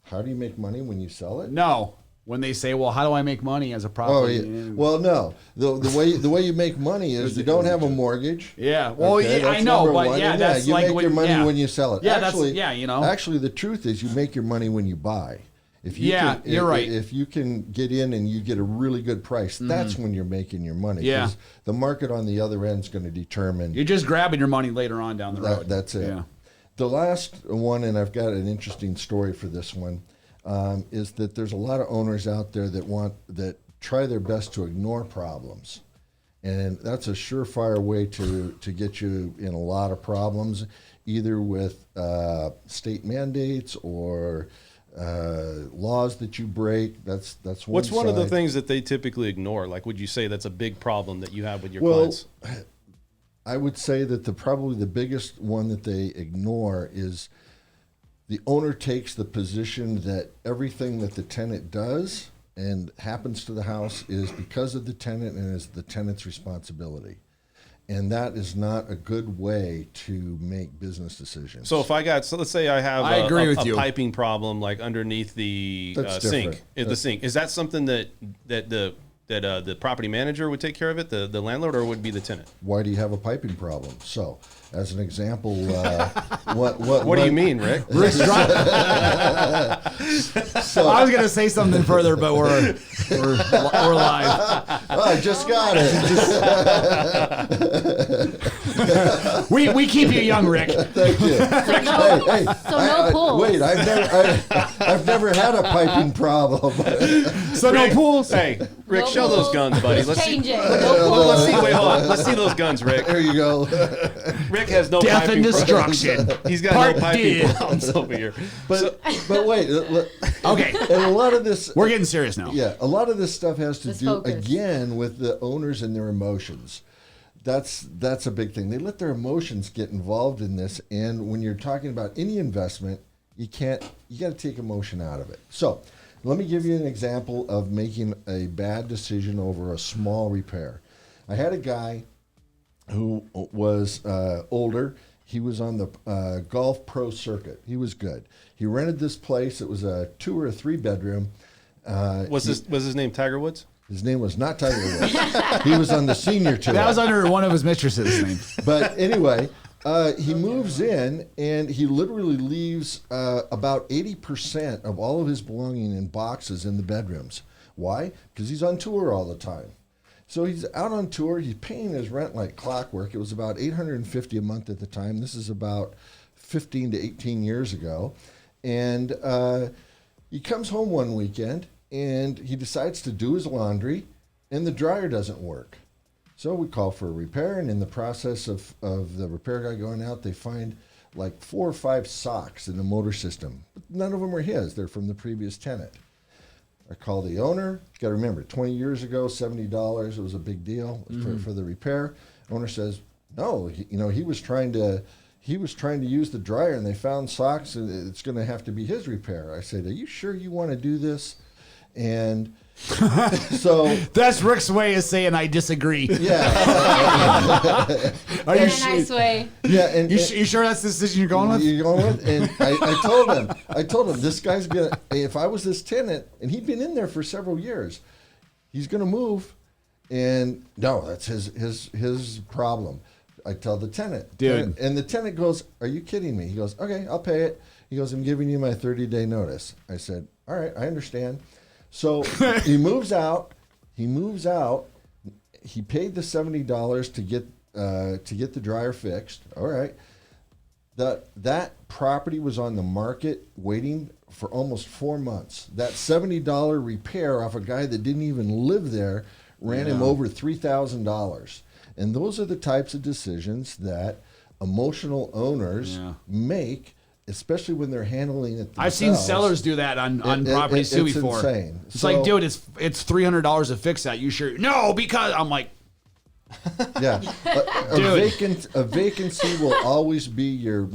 [SPEAKER 5] How do you make money when you sell it?
[SPEAKER 4] No. When they say, well, how do I make money as a property?
[SPEAKER 5] Oh, yeah. Well, no. The way you make money is you don't have a mortgage.
[SPEAKER 4] Yeah. Well,
[SPEAKER 5] Okay,
[SPEAKER 4] I know,
[SPEAKER 5] number
[SPEAKER 4] but
[SPEAKER 5] one.
[SPEAKER 4] yeah,
[SPEAKER 5] And
[SPEAKER 4] that's
[SPEAKER 5] you
[SPEAKER 4] like
[SPEAKER 5] make your money when you sell it.
[SPEAKER 4] Yeah,
[SPEAKER 5] actually,
[SPEAKER 4] that's
[SPEAKER 5] Actually, the truth is you make your money when you buy. If you
[SPEAKER 4] you're right.
[SPEAKER 5] If you can get in and you get a really good price, that's when you're making your money.
[SPEAKER 4] Yeah.
[SPEAKER 5] 'Cause the market on the other end is going to determine.
[SPEAKER 4] You're just grabbing your money later on down the road.
[SPEAKER 5] That's it.
[SPEAKER 4] Yeah.
[SPEAKER 5] The last one, and I've got an interesting story for this one, is that there's a lot of owners out there that try their best to ignore problems. And that's a surefire way to get you in a lot of problems, either with state mandates or laws that you break. That's one.
[SPEAKER 3] What's one of the
[SPEAKER 5] side.
[SPEAKER 3] things that they typically ignore? Like, would you say that's a big problem that you have with your
[SPEAKER 5] Well,
[SPEAKER 3] clients?
[SPEAKER 5] I would say that probably the biggest one that they ignore is the owner takes the position that everything that the tenant does and happens to the house is because of the tenant and is the tenant's responsibility. And that is not a good way to make business decisions.
[SPEAKER 3] So let's say I have
[SPEAKER 4] I agree with
[SPEAKER 3] a
[SPEAKER 4] you.
[SPEAKER 3] piping problem, like underneath the
[SPEAKER 5] That's
[SPEAKER 3] sink.
[SPEAKER 5] different.
[SPEAKER 3] The sink, is that something that the property manager would take care of it, the landlord, or would it be the tenant?
[SPEAKER 5] Why do you have a piping problem? So as an example,
[SPEAKER 3] What do you mean, Rick?
[SPEAKER 4] Rick's driving.
[SPEAKER 5] So
[SPEAKER 4] I was gonna say something further, but we're live.
[SPEAKER 5] oh, I just got it.
[SPEAKER 4] We keep you young, Rick.
[SPEAKER 5] Thank you.
[SPEAKER 6] So no pools.
[SPEAKER 5] Wait, I've never had a piping problem.
[SPEAKER 4] So no pools.
[SPEAKER 3] Hey, Rick,
[SPEAKER 6] No
[SPEAKER 3] show those
[SPEAKER 6] pools.
[SPEAKER 3] guns, buddy.
[SPEAKER 6] Let's
[SPEAKER 3] Let's see.
[SPEAKER 6] change it.
[SPEAKER 3] Well, let's see. Wait, hold on. Let's see those guns, Rick.
[SPEAKER 5] There you go.
[SPEAKER 3] Rick has no
[SPEAKER 4] Death
[SPEAKER 3] piping
[SPEAKER 4] and destruction.
[SPEAKER 3] problems. He's got
[SPEAKER 4] Part
[SPEAKER 3] no piping
[SPEAKER 4] D.
[SPEAKER 3] problems over here.
[SPEAKER 5] But wait,
[SPEAKER 4] Okay,
[SPEAKER 5] and a lot of this
[SPEAKER 4] we're getting serious now.
[SPEAKER 5] Yeah, a lot of this stuff has to
[SPEAKER 6] Let's
[SPEAKER 5] do
[SPEAKER 6] focus.
[SPEAKER 5] again with the owners and their emotions. That's a big thing. They let their emotions get involved in this, and when you're talking about any investment, you got to take emotion out of it. So, let me give you an example of making a bad decision over a small repair. I had a guy who was older. He was on the golf pro circuit. He was good. He rented this place. It was a 2 or 3 bedroom.
[SPEAKER 3] Was his name Tiger Woods?
[SPEAKER 5] His name was not Tiger Woods. He was on the senior tour.
[SPEAKER 4] That was under one of his mistresses' name.
[SPEAKER 5] But anyway, he moves in and he literally leaves about 80% of all of his belonging in boxes in the bedrooms. Why? Because he's on tour all the time. So he's out on tour. He's paying his rent like clockwork. It was about $850 a month at the time. This is about 15 to 18 years ago. And he comes home one weekend and he decides to do his laundry and the dryer doesn't work. So we call for a repair, and in the process of the repair guy going out, they find like 4 or 5 socks in the motor system. But none of them are his. They're from the previous tenant. I call the owner. You got to remember, 20 years ago, $70, it was a big deal for the repair. Owner says, no, he was trying to use the dryer and they found socks and it's going to have to be his repair. I said, are you sure you want to do this? And so
[SPEAKER 4] That's Rick's way of saying I disagree.
[SPEAKER 5] yeah,
[SPEAKER 4] Are
[SPEAKER 6] In
[SPEAKER 4] you
[SPEAKER 6] a
[SPEAKER 4] sure?
[SPEAKER 6] nice way.
[SPEAKER 5] yeah, and
[SPEAKER 4] You sure that's the decision you're going with?
[SPEAKER 5] you're going with? And I told him this guy's gonna. If I was this tenant and he'd been in there for several years, he's gonna move. And no, that's his problem. I tell the tenant,
[SPEAKER 4] Dude.
[SPEAKER 5] and the tenant goes, "Are you kidding me?" He goes, "Okay, I'll pay it." He goes, "I'm giving you my 30-day notice." I said, "All right, I understand." So he moves out. He paid the $70 to get the dryer fixed. All right. That property was on the market waiting for almost 4 months. That $70 repair off a guy that didn't even live there ran him over $3,000. And those are the types of decisions that emotional owners make, especially when they're handling it themselves.
[SPEAKER 4] I've seen sellers do that on properties too
[SPEAKER 5] it's
[SPEAKER 4] before.
[SPEAKER 5] insane.
[SPEAKER 4] It's
[SPEAKER 5] So-
[SPEAKER 4] like, dude, it's $300 to fix that. You sure? No, because I'm like,
[SPEAKER 5] Yeah,
[SPEAKER 4] Dude.
[SPEAKER 5] a vacancy will always be your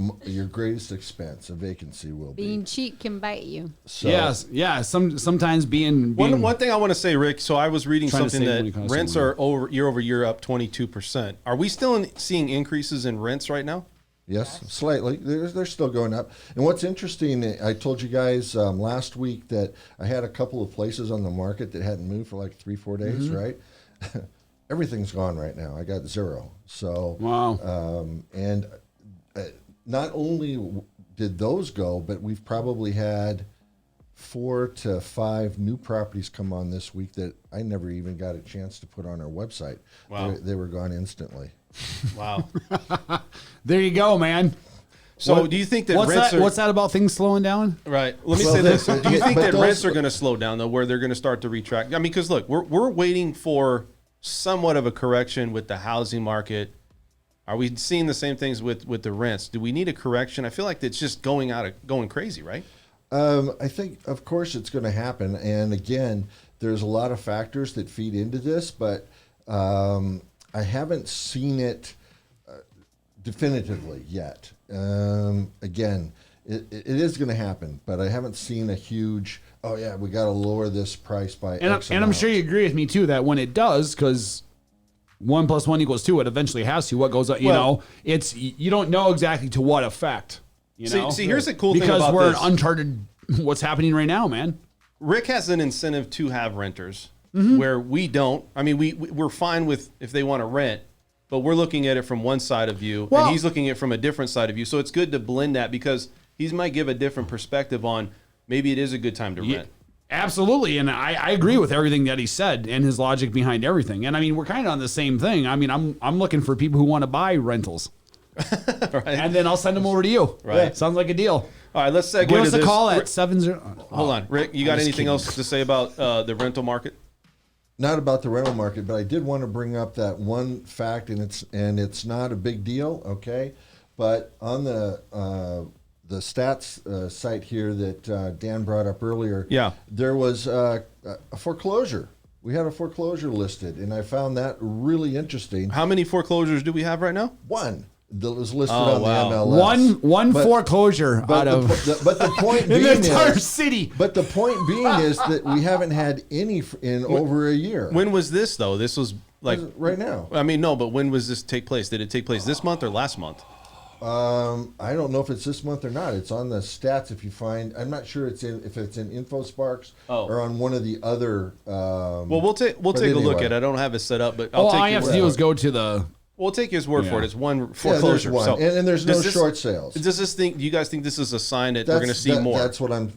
[SPEAKER 5] greatest expense. A vacancy will be.
[SPEAKER 6] Being cheap can bite you.
[SPEAKER 5] So,
[SPEAKER 4] yes, yeah. Sometimes being
[SPEAKER 3] One thing I want to say, Rick. So I was reading
[SPEAKER 4] Trying to
[SPEAKER 3] something
[SPEAKER 4] save money
[SPEAKER 3] that
[SPEAKER 4] constantly.
[SPEAKER 3] rents are over year up 22%. Are we still seeing increases in rents right now?
[SPEAKER 5] Yes, slightly. They're still going up. And what's interesting, I told you guys last week that I had a couple of places on the market that hadn't moved for like 3-4 days, right? Everything's gone right now. I got 0. So,
[SPEAKER 4] wow.
[SPEAKER 5] and not only did those go, but we've probably had 4 to 5 new properties come on this week that I never even got a chance to put on our website.
[SPEAKER 3] Wow.
[SPEAKER 5] They were gone instantly.
[SPEAKER 3] Wow.
[SPEAKER 4] There you go, man.
[SPEAKER 3] So do you think that
[SPEAKER 4] what's
[SPEAKER 3] rents
[SPEAKER 4] that?
[SPEAKER 3] are
[SPEAKER 4] What's that about things slowing down?
[SPEAKER 3] right? Let me
[SPEAKER 5] Well,
[SPEAKER 3] say this:
[SPEAKER 5] but
[SPEAKER 3] do you think that
[SPEAKER 5] those-
[SPEAKER 3] rents are going to slow down though, where they're going to start to retract? I mean, because look, we're waiting for somewhat of a correction with the housing market. Are we seeing the same things with the rents? Do we need a correction? I feel like it's just going crazy, right?
[SPEAKER 5] I think, of course, it's going to happen. And again, there's a lot of factors that feed into this, but I haven't seen it definitively yet. Again, it is going to happen, but I haven't seen a huge, oh yeah, we got to lower this price by X
[SPEAKER 4] And I'm
[SPEAKER 5] amount.
[SPEAKER 4] sure you agree with me too that when it does, because 1 + 1 = 2, it eventually has to. What goes up, it's you don't know exactly to what effect. You know,
[SPEAKER 3] See, here's the cool thing
[SPEAKER 4] because
[SPEAKER 3] about
[SPEAKER 4] we're
[SPEAKER 3] this.
[SPEAKER 4] in uncharted. What's happening right now, man?
[SPEAKER 3] Rick has an incentive to have renters where we don't. I mean, we're fine with if they want to rent, but we're looking at it from one side of view,
[SPEAKER 4] Well-
[SPEAKER 3] and he's looking at it from a different side of view. So it's good to blend that because he might give a different perspective on maybe it is a good time to rent.
[SPEAKER 4] Absolutely, and I agree with everything that he said and his logic behind everything. And I mean, we're kind of on the same thing. I mean, I'm looking for people who want to buy rentals,
[SPEAKER 3] Right.
[SPEAKER 4] and then I'll send them over to you.
[SPEAKER 3] Right.
[SPEAKER 4] Sounds like a deal.
[SPEAKER 3] All right, let's segue
[SPEAKER 4] Give
[SPEAKER 3] to
[SPEAKER 4] us a
[SPEAKER 3] this.
[SPEAKER 4] call
[SPEAKER 3] Rick-
[SPEAKER 4] at 70.
[SPEAKER 3] Hold on, Rick. You got
[SPEAKER 4] I'm just
[SPEAKER 3] anything
[SPEAKER 4] kidding.
[SPEAKER 3] else to say about the rental market?
[SPEAKER 5] Not about the rental market, but I did want to bring up that one fact, and it's not a big deal, okay? But on the stats site here that Dan brought up earlier,
[SPEAKER 3] Yeah.
[SPEAKER 5] there was a foreclosure. We had a foreclosure listed, and I found that really interesting.
[SPEAKER 3] How many foreclosures do we have right now?
[SPEAKER 5] One that was listed
[SPEAKER 3] Oh,
[SPEAKER 5] on
[SPEAKER 3] wow.
[SPEAKER 5] the MLS.
[SPEAKER 4] One
[SPEAKER 5] But-
[SPEAKER 4] foreclosure
[SPEAKER 5] But
[SPEAKER 4] out of
[SPEAKER 5] but the point
[SPEAKER 4] in
[SPEAKER 5] being
[SPEAKER 4] the entire
[SPEAKER 5] is,
[SPEAKER 4] city.
[SPEAKER 5] but the point being is that we haven't had any in over a year.
[SPEAKER 3] When was this though? This was like
[SPEAKER 5] Right now.
[SPEAKER 3] I mean, no, but when was this take place? Did it take place this month or last month?
[SPEAKER 5] I don't know if it's this month or not. It's on the stats. If you find, I'm not sure if it's in InfoSparks or on one of the other.
[SPEAKER 3] Well, we'll take a look
[SPEAKER 5] anyway.
[SPEAKER 3] at it. I don't have it set up, but
[SPEAKER 4] All
[SPEAKER 3] take
[SPEAKER 4] I
[SPEAKER 3] your
[SPEAKER 4] have to
[SPEAKER 3] word
[SPEAKER 4] do
[SPEAKER 3] for
[SPEAKER 4] is
[SPEAKER 3] it.
[SPEAKER 4] go to the.
[SPEAKER 3] We'll take his word for it.
[SPEAKER 4] Yeah.
[SPEAKER 3] It's one
[SPEAKER 5] Yeah, there's
[SPEAKER 3] foreclosure.
[SPEAKER 5] one,
[SPEAKER 3] So,
[SPEAKER 5] and there's no
[SPEAKER 3] does this-
[SPEAKER 5] short sales.
[SPEAKER 3] Does this thing? Do you guys think this is a sign that we're going to see more?
[SPEAKER 5] That's what I'm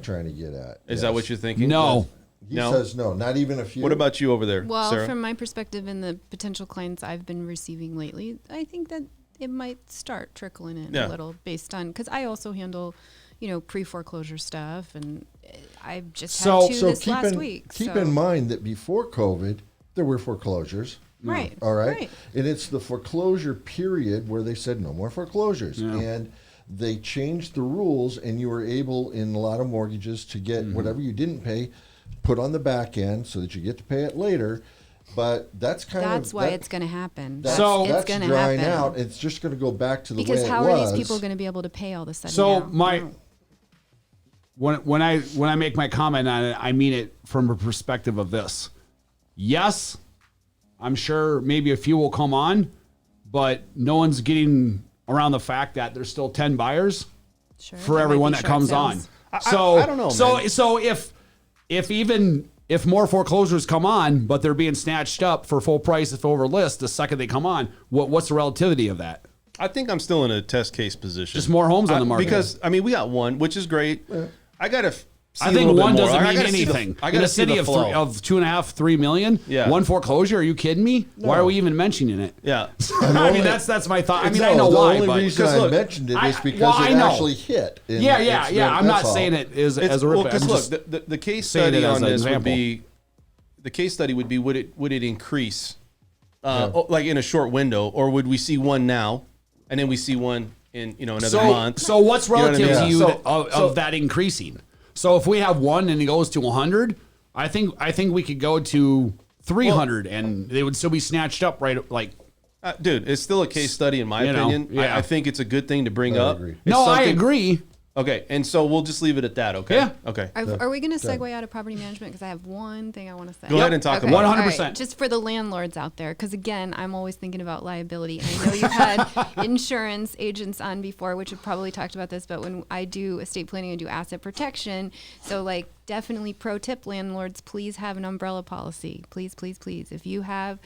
[SPEAKER 5] trying to get at.
[SPEAKER 3] Is that what you're thinking?
[SPEAKER 4] No.
[SPEAKER 5] He
[SPEAKER 3] No?
[SPEAKER 5] says no, not even a few.
[SPEAKER 3] What about you over there,
[SPEAKER 7] Well,
[SPEAKER 3] Sarah?
[SPEAKER 7] from my perspective and the potential clients I've been receiving lately, I think that it might start trickling in
[SPEAKER 3] Yeah.
[SPEAKER 7] a little based on, because I also handle, pre-foreclosure stuff, and I've just had two this last week.
[SPEAKER 5] keep
[SPEAKER 7] so-
[SPEAKER 5] in mind that before COVID, there were foreclosures.
[SPEAKER 7] Right.
[SPEAKER 5] All right.
[SPEAKER 7] Right.
[SPEAKER 5] And it's the foreclosure period where they said no more foreclosures. And they changed the rules, and you were able, in a lot of mortgages, to get whatever you didn't pay put on the back end so that you get to pay it later. But that's
[SPEAKER 7] That's why it's going to happen.
[SPEAKER 5] That's,
[SPEAKER 4] So-
[SPEAKER 7] it's
[SPEAKER 5] that's
[SPEAKER 7] going to
[SPEAKER 5] drying
[SPEAKER 7] happen.
[SPEAKER 5] out. It's just going to go back to the
[SPEAKER 7] Because
[SPEAKER 5] way
[SPEAKER 7] how
[SPEAKER 5] it
[SPEAKER 7] are
[SPEAKER 5] was.
[SPEAKER 7] these people going to be able to pay all of a sudden?
[SPEAKER 4] So
[SPEAKER 7] now?
[SPEAKER 4] when I make my comment on it, I mean it from a perspective of this. Yes, I'm sure maybe a few will come on, but no one's getting around the fact that there's still 10 buyers
[SPEAKER 7] Sure,
[SPEAKER 4] for
[SPEAKER 7] there might
[SPEAKER 4] everyone
[SPEAKER 7] be
[SPEAKER 4] that
[SPEAKER 7] short
[SPEAKER 4] comes
[SPEAKER 7] sales.
[SPEAKER 4] on. So
[SPEAKER 3] I don't know, man.
[SPEAKER 4] So if more foreclosures come on, but they're being snatched up for full price if over list the second they come on, what's the relativity of that?
[SPEAKER 3] I think I'm still in a test case position.
[SPEAKER 4] Just more homes on the market.
[SPEAKER 3] Because I mean, we got one, which is great. I got to.
[SPEAKER 4] I think one doesn't
[SPEAKER 3] I
[SPEAKER 4] mean
[SPEAKER 3] gotta see the-
[SPEAKER 4] anything.
[SPEAKER 3] I
[SPEAKER 4] In
[SPEAKER 3] got
[SPEAKER 4] a
[SPEAKER 3] to see
[SPEAKER 4] city
[SPEAKER 3] the
[SPEAKER 4] of
[SPEAKER 3] flow.
[SPEAKER 4] 2.5, 3 million,
[SPEAKER 3] Yeah.
[SPEAKER 4] one foreclosure? Are you kidding me? Why are we even mentioning it?
[SPEAKER 3] Yeah.
[SPEAKER 4] I mean, that's my thought. I mean, I
[SPEAKER 5] No,
[SPEAKER 4] know
[SPEAKER 5] the
[SPEAKER 4] why,
[SPEAKER 5] only
[SPEAKER 4] but
[SPEAKER 5] reason
[SPEAKER 3] 'cause
[SPEAKER 5] I
[SPEAKER 3] look,
[SPEAKER 5] mentioned it is because
[SPEAKER 4] well, I
[SPEAKER 5] it
[SPEAKER 4] know.
[SPEAKER 5] actually hit. And
[SPEAKER 4] yeah.
[SPEAKER 5] that's
[SPEAKER 4] I'm not
[SPEAKER 5] all.
[SPEAKER 4] saying it as
[SPEAKER 3] It's,
[SPEAKER 4] a rip.
[SPEAKER 3] well, because
[SPEAKER 4] I'm
[SPEAKER 3] look,
[SPEAKER 4] just
[SPEAKER 3] the case
[SPEAKER 4] saying
[SPEAKER 3] study
[SPEAKER 4] it as
[SPEAKER 3] on
[SPEAKER 4] an
[SPEAKER 3] this would
[SPEAKER 4] example.
[SPEAKER 3] be the case study would be would it increase like in a short window, or would we see one now and then we see one in another month?
[SPEAKER 4] So what's
[SPEAKER 3] You know what I
[SPEAKER 4] relative
[SPEAKER 3] mean?
[SPEAKER 4] to you
[SPEAKER 3] So-
[SPEAKER 4] of that increasing? So if we have one and it goes to 100, I think we could go to 300 and they would still be snatched up like.
[SPEAKER 3] Dude, it's still a case study in my
[SPEAKER 4] You know,
[SPEAKER 3] opinion.
[SPEAKER 4] yeah.
[SPEAKER 3] I think it's a good thing to bring up.
[SPEAKER 5] agree.
[SPEAKER 3] It's
[SPEAKER 4] No, I
[SPEAKER 3] something-
[SPEAKER 4] agree.
[SPEAKER 3] Okay, and so we'll just leave it at that. Okay.
[SPEAKER 4] Yeah.
[SPEAKER 3] Okay.
[SPEAKER 7] Are we going to segue out of property management? Because I have one thing I want to say.
[SPEAKER 3] Go ahead and talk
[SPEAKER 7] Okay.
[SPEAKER 3] about it.
[SPEAKER 4] 100%.
[SPEAKER 7] All right, just for the landlords out there, because again, I'm always thinking about liability. And I know you've had insurance agents on before, which have probably talked about this, but when I do estate planning, I do asset protection. So definitely pro tip, landlords, please have an umbrella policy. Please, please, please. If you have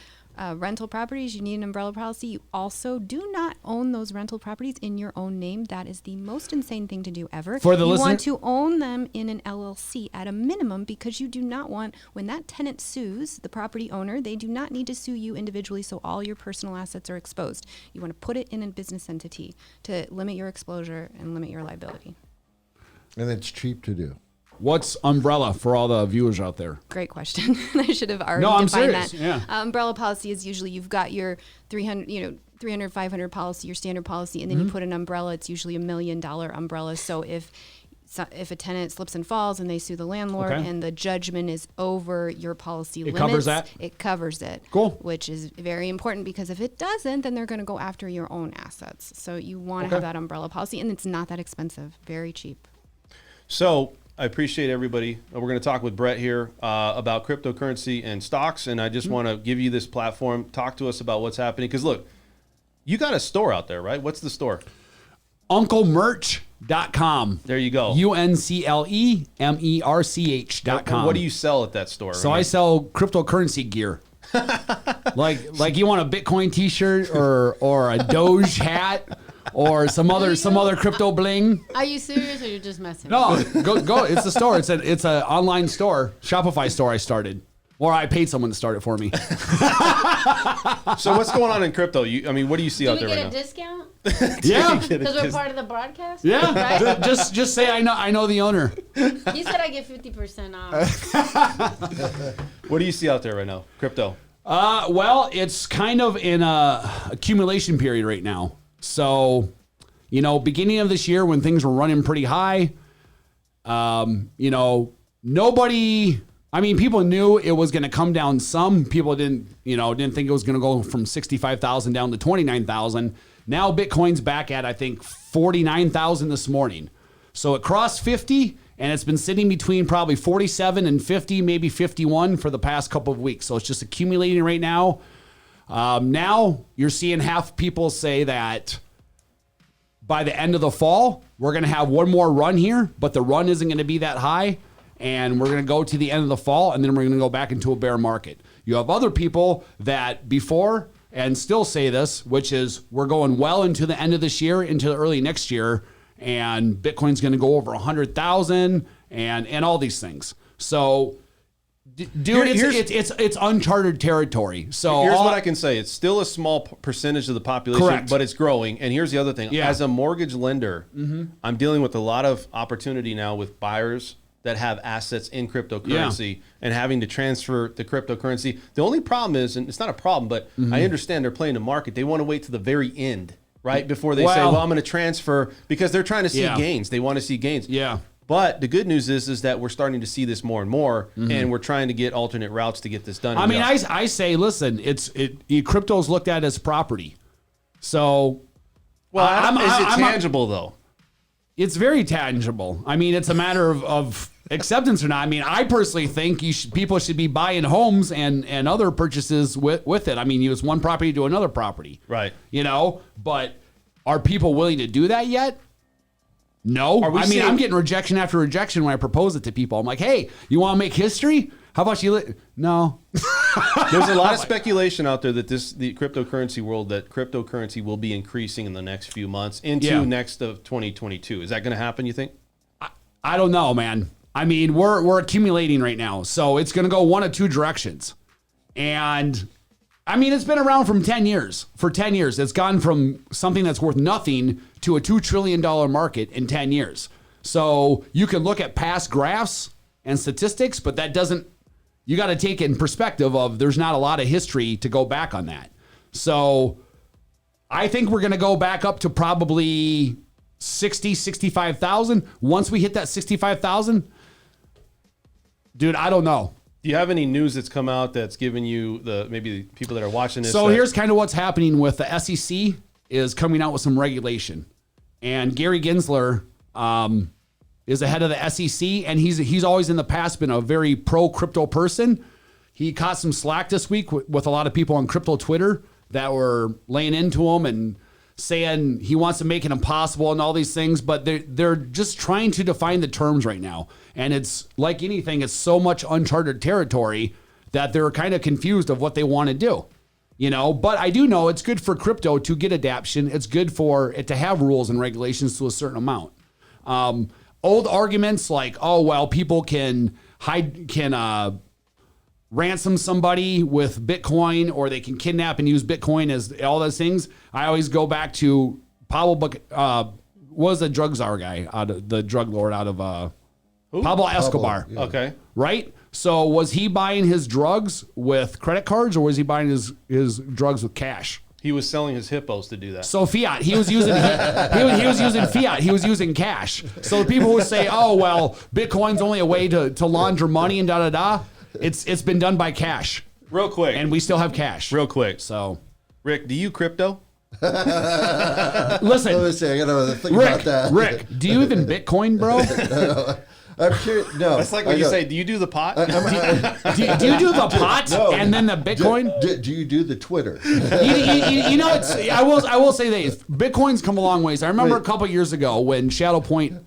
[SPEAKER 7] rental properties, you need an umbrella policy. You also do not own those rental properties in your own name. That is the most insane thing to do ever.
[SPEAKER 4] For the
[SPEAKER 7] you
[SPEAKER 4] listener-
[SPEAKER 7] want to own them in an LLC at a minimum, because you do not want, when that tenant sues the property owner, they do not need to sue you individually, so all your personal assets are exposed. You want to put it in a business entity to limit your exposure and limit your liability.
[SPEAKER 5] And it's cheap to do.
[SPEAKER 4] What's umbrella for all the viewers out there?
[SPEAKER 7] Great question. I should have already
[SPEAKER 4] No, I'm
[SPEAKER 7] defined
[SPEAKER 4] serious.
[SPEAKER 7] that.
[SPEAKER 4] Yeah.
[SPEAKER 7] Umbrella policy is usually you've got your 300, 500 policy, your standard policy, and then you put an umbrella. It's usually $1 million umbrella. So if a tenant slips and falls and they sue the landlord
[SPEAKER 4] Okay.
[SPEAKER 7] and the judgment is over your policy limits,
[SPEAKER 4] covers that?
[SPEAKER 7] It covers it.
[SPEAKER 4] Cool.
[SPEAKER 7] Which is very important, because if it doesn't, then they're going to go after your own assets. So you want to have that umbrella policy, and it's not that expensive. Very cheap.
[SPEAKER 3] So I appreciate everybody. We're going to talk with Brett here about cryptocurrency and stocks, and I just want to give you this platform. Talk to us about what's happening, because look, you got a store out there, right? What's the store?
[SPEAKER 4] UncleMerch.com.
[SPEAKER 3] There you go.
[SPEAKER 4] UNCLEMERCH.com.
[SPEAKER 3] What do you sell at that store?
[SPEAKER 4] So I sell cryptocurrency gear. Like you want a Bitcoin T-shirt or a Doge hat or some other crypto bling.
[SPEAKER 6] Are you serious or you're just messing?
[SPEAKER 4] No, go. It's a store. It's a online store, Shopify store. I started, or I paid someone to start it for me.
[SPEAKER 3] So what's going on in crypto? What do you see out there right now?
[SPEAKER 6] Do we get a discount?
[SPEAKER 4] Yeah,
[SPEAKER 6] Because we're part of the broadcast?
[SPEAKER 4] yeah.
[SPEAKER 6] Right?
[SPEAKER 4] Just say I know the owner.
[SPEAKER 6] He said I get 50% off.
[SPEAKER 3] What do you see out there right now? Crypto.
[SPEAKER 4] Well, it's kind of in a accumulation period right now. So, beginning of this year when things were running pretty high, nobody. People knew it was going to come down some. People didn't think it was going to go from 65,000 down to 29,000. Now Bitcoin's back at, I think, 49,000 this morning. So it crossed 50, and it's been sitting between probably 47 and 50, maybe 51 for the past couple of weeks. So it's just accumulating right now. Now you're seeing half people say that by the end of the fall, we're going to have one more run here, but the run isn't going to be that high. And we're going to go to the end of the fall, and then we're going to go back into a bear market. You have other people that before and still say this, which is we're going well into the end of this year, into the early next year, and Bitcoin's going to go over 100,000 and all these things. So, dude, it's uncharted territory. So
[SPEAKER 3] here's what I can say: it's still a small percentage of the population,
[SPEAKER 4] Correct.
[SPEAKER 3] but it's growing. And here's the other thing:
[SPEAKER 4] Yeah.
[SPEAKER 3] as a mortgage lender, I'm dealing with a lot of opportunity now with buyers that have assets in cryptocurrency and having to transfer the cryptocurrency. The only problem is, and it's not a problem, but I understand they're playing the market. They want to wait to the very end, right? Before they say, well, I'm going to transfer, because they're trying to see gains. They want to see gains.
[SPEAKER 4] Yeah.
[SPEAKER 3] But the good news is that we're starting to see this more and more, and we're trying to get alternate routes to get this done.
[SPEAKER 4] I say, listen, crypto's looked at as property. So,
[SPEAKER 3] well, is it tangible though?
[SPEAKER 4] It's very tangible. It's a matter of acceptance or not. I personally think people should be buying homes and other purchases with it. It's one property to another property.
[SPEAKER 3] Right.
[SPEAKER 4] But are people willing to do that yet? No. I'm getting rejection after rejection when I propose it to people. I'm like, hey, you want to make history? How about no.
[SPEAKER 3] There's a lot of speculation out there that the cryptocurrency world, that cryptocurrency will be increasing in the next few months into next of 2022. Is that going to happen, you think?
[SPEAKER 4] I don't know, man. We're accumulating right now. So it's going to go one of two directions. And it's been around for 10 years. For 10 years, it's gone from something that's worth nothing to a $2 trillion market in 10 years. So you can look at past graphs and statistics, but that doesn't, you got to take it in perspective of there's not a lot of history to go back on that. So I think we're going to go back up to probably 65,000. Once we hit that 65,000, dude, I don't know.
[SPEAKER 3] Do you have any news that's come out that's given you maybe the people that are watching this?
[SPEAKER 4] So here's kind of what's happening with the SEC is coming out with some regulation, and Gary Gensler is the head of the SEC, and he's always in the past been a very pro crypto person. He caught some slack this week with a lot of people on crypto Twitter that were laying into him and saying he wants to make it impossible and all these things, but they're just trying to define the terms right now. And it's like anything, it's so much uncharted territory that they're kind of confused of what they want to do. But I do know it's good for crypto to get adaption. It's good for it to have rules and regulations to a certain amount. Old arguments like, oh, well, people can ransom somebody with Bitcoin, or they can kidnap and use Bitcoin as all those things. I always go back to Pablo, was the drug czar guy, the drug lord out of Pablo Escobar.
[SPEAKER 5] Yeah.
[SPEAKER 3] Okay.
[SPEAKER 4] Right? So was he buying his drugs with credit cards, or was he buying his drugs with cash?
[SPEAKER 3] He was selling his hippos to do that.
[SPEAKER 4] So fiat. He was using he was using fiat. He was using cash. So the people who say, "Oh well, Bitcoin's only a way to launder money and da da da," it's been done by cash.
[SPEAKER 3] Real quick,
[SPEAKER 4] and we still have cash.
[SPEAKER 3] Real quick.
[SPEAKER 4] So,
[SPEAKER 3] Rick, do you crypto?
[SPEAKER 4] Listen,
[SPEAKER 5] Let me see. I gotta think
[SPEAKER 4] Rick,
[SPEAKER 5] about that.
[SPEAKER 4] Rick, do you even Bitcoin, bro?
[SPEAKER 5] I'm curious. No,
[SPEAKER 3] That's like when you say, "Do you do the pot?"
[SPEAKER 4] Do you do the pot and then the Bitcoin?
[SPEAKER 5] Do you do the Twitter?
[SPEAKER 4] I will say this: Bitcoin's come a long ways. I remember a couple years ago when Shadow Point.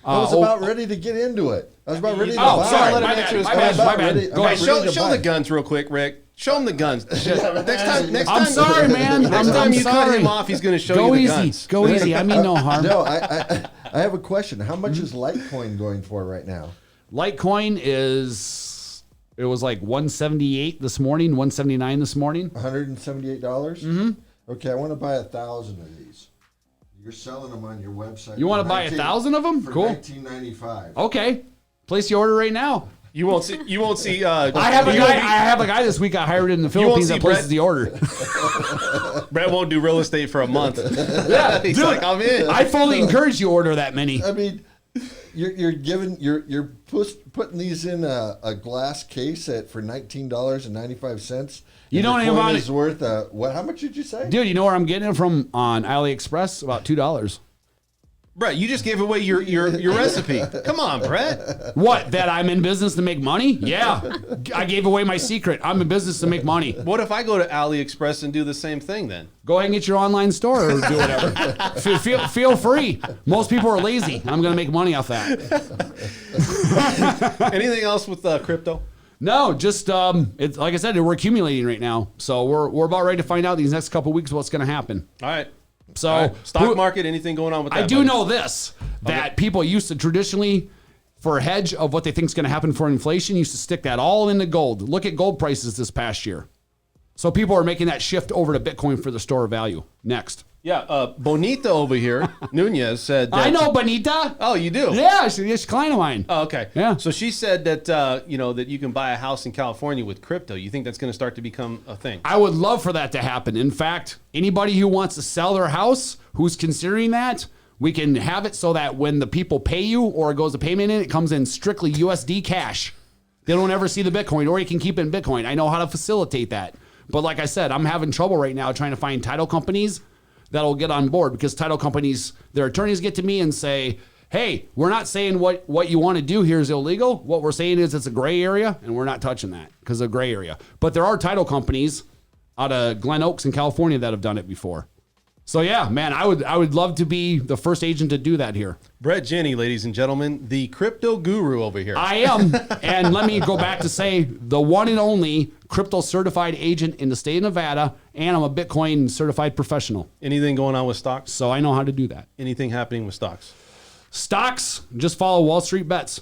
[SPEAKER 5] I was about ready to get into it. I was about ready to
[SPEAKER 4] Oh,
[SPEAKER 5] buy.
[SPEAKER 4] sorry,
[SPEAKER 3] Let him
[SPEAKER 4] my
[SPEAKER 3] answer his
[SPEAKER 4] bad,
[SPEAKER 3] question.
[SPEAKER 4] my bad. Go ahead.
[SPEAKER 3] Show the guns real quick, Rick. Show him the guns. Next time.
[SPEAKER 4] I'm sorry, man.
[SPEAKER 3] Next
[SPEAKER 4] I'm
[SPEAKER 3] time you cut
[SPEAKER 4] sorry.
[SPEAKER 3] him off, he's going to show
[SPEAKER 4] Go
[SPEAKER 3] you the
[SPEAKER 4] easy.
[SPEAKER 3] guns.
[SPEAKER 4] Go easy. I mean no harm.
[SPEAKER 5] No, I have a question. How much is Litecoin going for right now?
[SPEAKER 4] Litecoin it was like 178 this morning, 179 this morning.
[SPEAKER 5] $178? Mm-hmm. Okay, I want to buy 1,000 of these. You're selling them on your website.
[SPEAKER 4] You want to buy 1,000 of them?
[SPEAKER 5] For
[SPEAKER 4] Cool.
[SPEAKER 5] $19.95.
[SPEAKER 4] Okay. Place the order right now.
[SPEAKER 3] You won't see.
[SPEAKER 4] I have a guy this week I hired in the Philippines
[SPEAKER 3] see
[SPEAKER 4] that places
[SPEAKER 3] Brett?
[SPEAKER 4] the order.
[SPEAKER 3] Brett won't do real estate for a month.
[SPEAKER 4] Yeah,
[SPEAKER 3] He's
[SPEAKER 4] dude,
[SPEAKER 3] like, I'm in.
[SPEAKER 4] I fully encourage you to order that many.
[SPEAKER 5] I mean, you're putting these in a glass case for $19.95.
[SPEAKER 4] You don't even want
[SPEAKER 5] is worth what? How much did you say?
[SPEAKER 4] Dude, you know where I'm getting it from on AliExpress? About $2.
[SPEAKER 3] Brett, you just gave away your recipe. Come on, Brett.
[SPEAKER 4] What? That I'm in business to make money? Yeah. I gave away my secret. I'm in business to make money.
[SPEAKER 3] What if I go to AliExpress and do the same thing then?
[SPEAKER 4] Go ahead and get your online store or do whatever. Feel free. Most people are lazy. I'm going to make money off that.
[SPEAKER 3] Anything else with crypto?
[SPEAKER 4] No, just it's like I said, we're accumulating right now. So we're about ready to find out these next couple of weeks what's going to happen.
[SPEAKER 3] All right.
[SPEAKER 4] So
[SPEAKER 3] All right. Stock market, anything going on with that?
[SPEAKER 4] I do
[SPEAKER 3] buddy?
[SPEAKER 4] know this, that people used to traditionally, for a hedge of what they think is going to happen for inflation, used to stick that all into gold. Look at gold prices this past year. So people are making that shift over to Bitcoin for the store of value. Next.
[SPEAKER 3] Yeah, Bonita over here, Nunez said that,
[SPEAKER 4] I know Bonita.
[SPEAKER 3] Oh, you do?
[SPEAKER 4] Yeah, she's a client of mine.
[SPEAKER 3] Oh, okay.
[SPEAKER 4] Yeah.
[SPEAKER 3] So she said that that you can buy a house in California with crypto. You think that's going to start to become a thing?
[SPEAKER 4] I would love for that to happen. In fact, anybody who wants to sell their house, who's considering that, we can have it so that when the people pay you or it goes to payment in, it comes in strictly USD cash. They don't ever see the Bitcoin, or you can keep it in Bitcoin. I know how to facilitate that. But like I said, I'm having trouble right now trying to find title companies that'll get on board, because title companies, their attorneys get to me and say, hey, we're not saying what you want to do here is illegal. What we're saying is it's a gray area, and we're not touching that because of a gray area. But there are title companies out of Glen Oaks in California that have done it before. So yeah, man, I would love to be the first agent to do that here.
[SPEAKER 3] Brett Jenny, ladies and gentlemen, the crypto guru over here.
[SPEAKER 4] I am. And let me go back to say the one and only crypto certified agent in the state of Nevada, and I'm a Bitcoin certified professional.
[SPEAKER 3] Anything going on with stocks?
[SPEAKER 4] So I know how to do that.
[SPEAKER 3] Anything happening with stocks?
[SPEAKER 4] Stocks, just follow Wall Street Bets.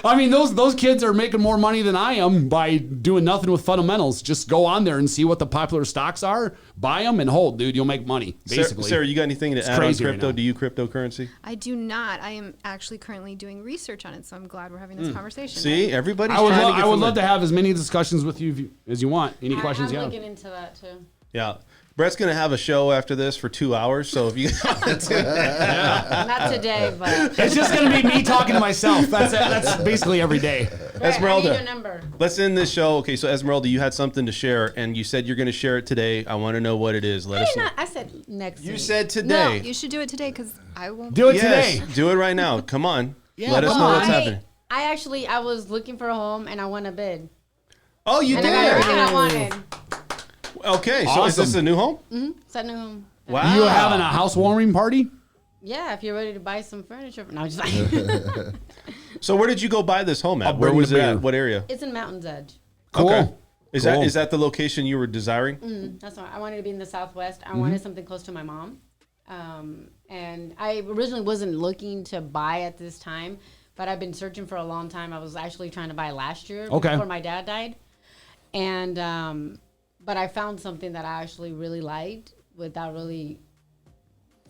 [SPEAKER 4] I mean, those kids are making more money than I am by doing nothing with fundamentals. Just go on there and see what the popular stocks are, buy them, and hold, dude. You'll make money, basically.
[SPEAKER 3] Sarah, you got anything to add on
[SPEAKER 4] crazy right
[SPEAKER 3] crypto?
[SPEAKER 4] now.
[SPEAKER 3] Do you cryptocurrency?
[SPEAKER 7] I do not. I am actually currently doing research on it, so I'm glad we're having this conversation.
[SPEAKER 3] See, everybody's
[SPEAKER 4] I would,
[SPEAKER 3] trying to get
[SPEAKER 4] I would
[SPEAKER 3] from
[SPEAKER 4] love
[SPEAKER 3] the-
[SPEAKER 4] to have as many discussions with you as you want. Any questions
[SPEAKER 6] I'm
[SPEAKER 4] you have?
[SPEAKER 6] looking into that too.
[SPEAKER 3] Yeah. Brett's going to have a show after this for 2 hours, so if you
[SPEAKER 6] Not today, but
[SPEAKER 4] It's just going to be me talking to myself. That's basically every day.
[SPEAKER 6] I need
[SPEAKER 3] Esmeralda,
[SPEAKER 6] your number.
[SPEAKER 3] let's end this show. Okay, so Esmeralda, you had something to share, and you said you're going to share it today. I want to know what it is. Let us know.
[SPEAKER 6] I said next
[SPEAKER 3] You
[SPEAKER 6] week.
[SPEAKER 3] said
[SPEAKER 7] No,
[SPEAKER 3] today.
[SPEAKER 7] you should do it today because I won't.
[SPEAKER 4] Do it
[SPEAKER 3] Yes,
[SPEAKER 4] today.
[SPEAKER 3] do it right now. Come on.
[SPEAKER 4] Yeah,
[SPEAKER 3] Let us
[SPEAKER 4] come
[SPEAKER 3] know
[SPEAKER 4] on.
[SPEAKER 3] what's happening.
[SPEAKER 6] I was looking for a home and I won a bid.
[SPEAKER 3] Oh, you
[SPEAKER 6] And I got everything
[SPEAKER 3] did.
[SPEAKER 6] I wanted.
[SPEAKER 3] Okay, so is
[SPEAKER 4] Awesome.
[SPEAKER 3] this a new home?
[SPEAKER 6] It's a new home.
[SPEAKER 3] Wow.
[SPEAKER 4] You having a housewarming party?
[SPEAKER 6] Yeah, if you're ready to buy some furniture. No, just like
[SPEAKER 3] So where did you go buy this home at?
[SPEAKER 4] I'll
[SPEAKER 3] Where
[SPEAKER 4] bring
[SPEAKER 3] was
[SPEAKER 4] the
[SPEAKER 3] it
[SPEAKER 4] beer.
[SPEAKER 3] at? What area?
[SPEAKER 6] it's in Mountain's Edge.
[SPEAKER 4] Cool.
[SPEAKER 3] Okay. Is
[SPEAKER 4] Cool.
[SPEAKER 3] that the location you were desiring?
[SPEAKER 6] That's why I wanted to be in the Southwest. I wanted something close to my mom. And I originally wasn't looking to buy at this time, but I've been searching for a long time. I was actually trying to buy last year
[SPEAKER 4] Okay.
[SPEAKER 6] before my dad died. And but I found something that I actually really liked without really.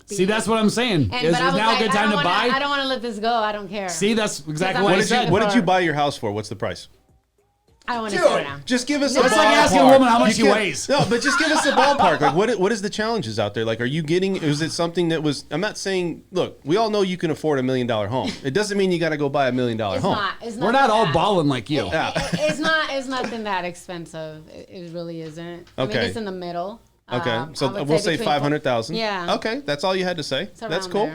[SPEAKER 4] See, that's what I'm saying.
[SPEAKER 6] And
[SPEAKER 4] Is
[SPEAKER 6] but I was
[SPEAKER 4] now
[SPEAKER 6] like,
[SPEAKER 4] a good time to buy?
[SPEAKER 6] I don't want to let this go. I don't care.
[SPEAKER 4] See, that's exactly
[SPEAKER 6] I'm
[SPEAKER 4] what I
[SPEAKER 6] like-
[SPEAKER 4] said.
[SPEAKER 3] What did you buy your house for? What's the price?
[SPEAKER 6] I don't want to say it now.
[SPEAKER 3] Just give us
[SPEAKER 6] No,
[SPEAKER 3] a
[SPEAKER 6] it's
[SPEAKER 3] ballpark.
[SPEAKER 6] like
[SPEAKER 4] asking a woman how much she
[SPEAKER 3] can't-
[SPEAKER 4] weighs.
[SPEAKER 3] No, but just give us a ballpark. Like, what is the challenges out there? Like, are you getting? Is it something that was? I'm not saying. Look, we all know you can afford $1 million home. It doesn't mean you got to go buy $1 million
[SPEAKER 6] It's
[SPEAKER 3] home.
[SPEAKER 6] not. It's not.
[SPEAKER 4] We're not all
[SPEAKER 6] that.
[SPEAKER 4] balling like you.
[SPEAKER 3] Yeah.
[SPEAKER 6] It's not. It's nothing that expensive. It really isn't. I
[SPEAKER 3] Okay.
[SPEAKER 6] mean, it's in the middle.
[SPEAKER 3] Okay, so
[SPEAKER 6] I would
[SPEAKER 3] we'll say
[SPEAKER 6] between
[SPEAKER 3] 500,000.
[SPEAKER 6] Yeah.
[SPEAKER 3] Okay, that's all you had to say.
[SPEAKER 6] It's
[SPEAKER 3] That's
[SPEAKER 6] around
[SPEAKER 3] cool.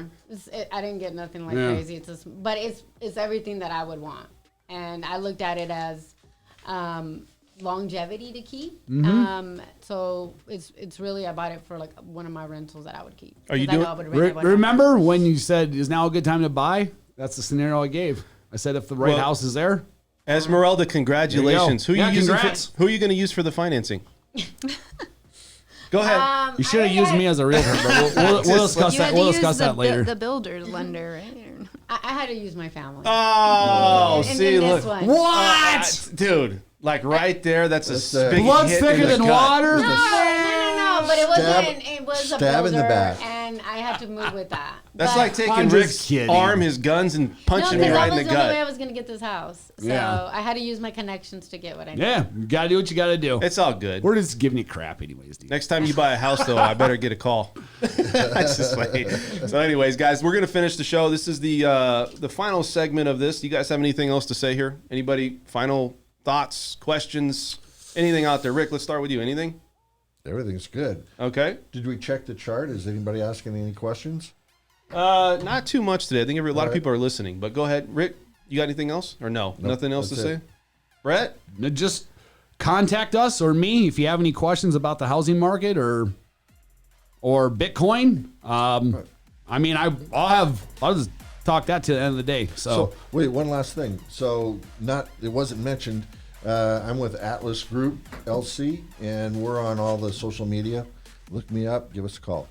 [SPEAKER 6] there. I didn't get nothing like
[SPEAKER 4] Yeah.
[SPEAKER 6] crazy. It's just, but it's everything that I would want, and I looked at it as longevity to keep.
[SPEAKER 4] Mm-hmm.
[SPEAKER 6] So it's really I bought it for like one of my rentals that I would keep.
[SPEAKER 3] Are you
[SPEAKER 6] 'Cause I know
[SPEAKER 3] doing-
[SPEAKER 6] I would rent it when I-
[SPEAKER 4] Remember when you said, is now a good time to buy? That's the scenario I gave. I said, if the right
[SPEAKER 3] Well-
[SPEAKER 4] house is there,
[SPEAKER 3] Esmeralda, congratulations.
[SPEAKER 4] There you go.
[SPEAKER 3] Who
[SPEAKER 4] Yeah, congrats.
[SPEAKER 3] who are you going to use for the financing? Go ahead.
[SPEAKER 4] You should have used me as a realtor, but we'll discuss that. We'll discuss that later.
[SPEAKER 7] The builder lender, right?
[SPEAKER 6] I had to use my family.
[SPEAKER 3] Oh,
[SPEAKER 6] in
[SPEAKER 3] see,
[SPEAKER 6] this
[SPEAKER 3] look.
[SPEAKER 6] one.
[SPEAKER 4] What?
[SPEAKER 3] Dude, like right there, that's a big
[SPEAKER 4] Blood's
[SPEAKER 3] hit in
[SPEAKER 4] thicker
[SPEAKER 3] the
[SPEAKER 4] than
[SPEAKER 3] gut.
[SPEAKER 4] water.
[SPEAKER 6] No, but it
[SPEAKER 5] Stab-
[SPEAKER 6] wasn't. It was a
[SPEAKER 5] stab in the
[SPEAKER 6] builder,
[SPEAKER 5] back.
[SPEAKER 6] and I had to move with that.
[SPEAKER 3] That's
[SPEAKER 6] But-
[SPEAKER 3] like taking
[SPEAKER 4] I'm just
[SPEAKER 3] Rick's
[SPEAKER 4] kidding.
[SPEAKER 3] arm, his guns, and punching me
[SPEAKER 6] because
[SPEAKER 3] right
[SPEAKER 6] that
[SPEAKER 3] in
[SPEAKER 6] was
[SPEAKER 3] the
[SPEAKER 6] the only way I
[SPEAKER 3] gut.
[SPEAKER 6] was going to get this house. So
[SPEAKER 4] Yeah.
[SPEAKER 6] I had to use my connections to get what I needed.
[SPEAKER 4] Yeah, you gotta do what you gotta do.
[SPEAKER 3] It's all good.
[SPEAKER 4] We're just giving you crap, anyways, dude.
[SPEAKER 3] Next time you buy a house, though, I better get a call. That's just funny. So, anyways, guys, we're gonna finish the show. This is the final segment of this. You guys have anything else to say here? Anybody? Final thoughts, questions, anything out there? Rick, let's start with you. Anything?
[SPEAKER 5] Everything's good.
[SPEAKER 3] Okay.
[SPEAKER 5] Did we check the chart? Is anybody asking any questions?
[SPEAKER 3] Not too much today. I think a lot of
[SPEAKER 5] right.
[SPEAKER 3] people are listening. But go ahead, Rick. You got anything else, or no? Nothing else to
[SPEAKER 5] that's
[SPEAKER 3] say.
[SPEAKER 5] it.
[SPEAKER 3] Brett.
[SPEAKER 4] Just contact us or me if you have any questions about the housing market or Bitcoin. I mean, I'll just talk that to the end of the day.
[SPEAKER 5] So wait, one last thing. So it wasn't mentioned. I'm with Atlas Group LC, and we're on all the social media. Look me up. Give us a call.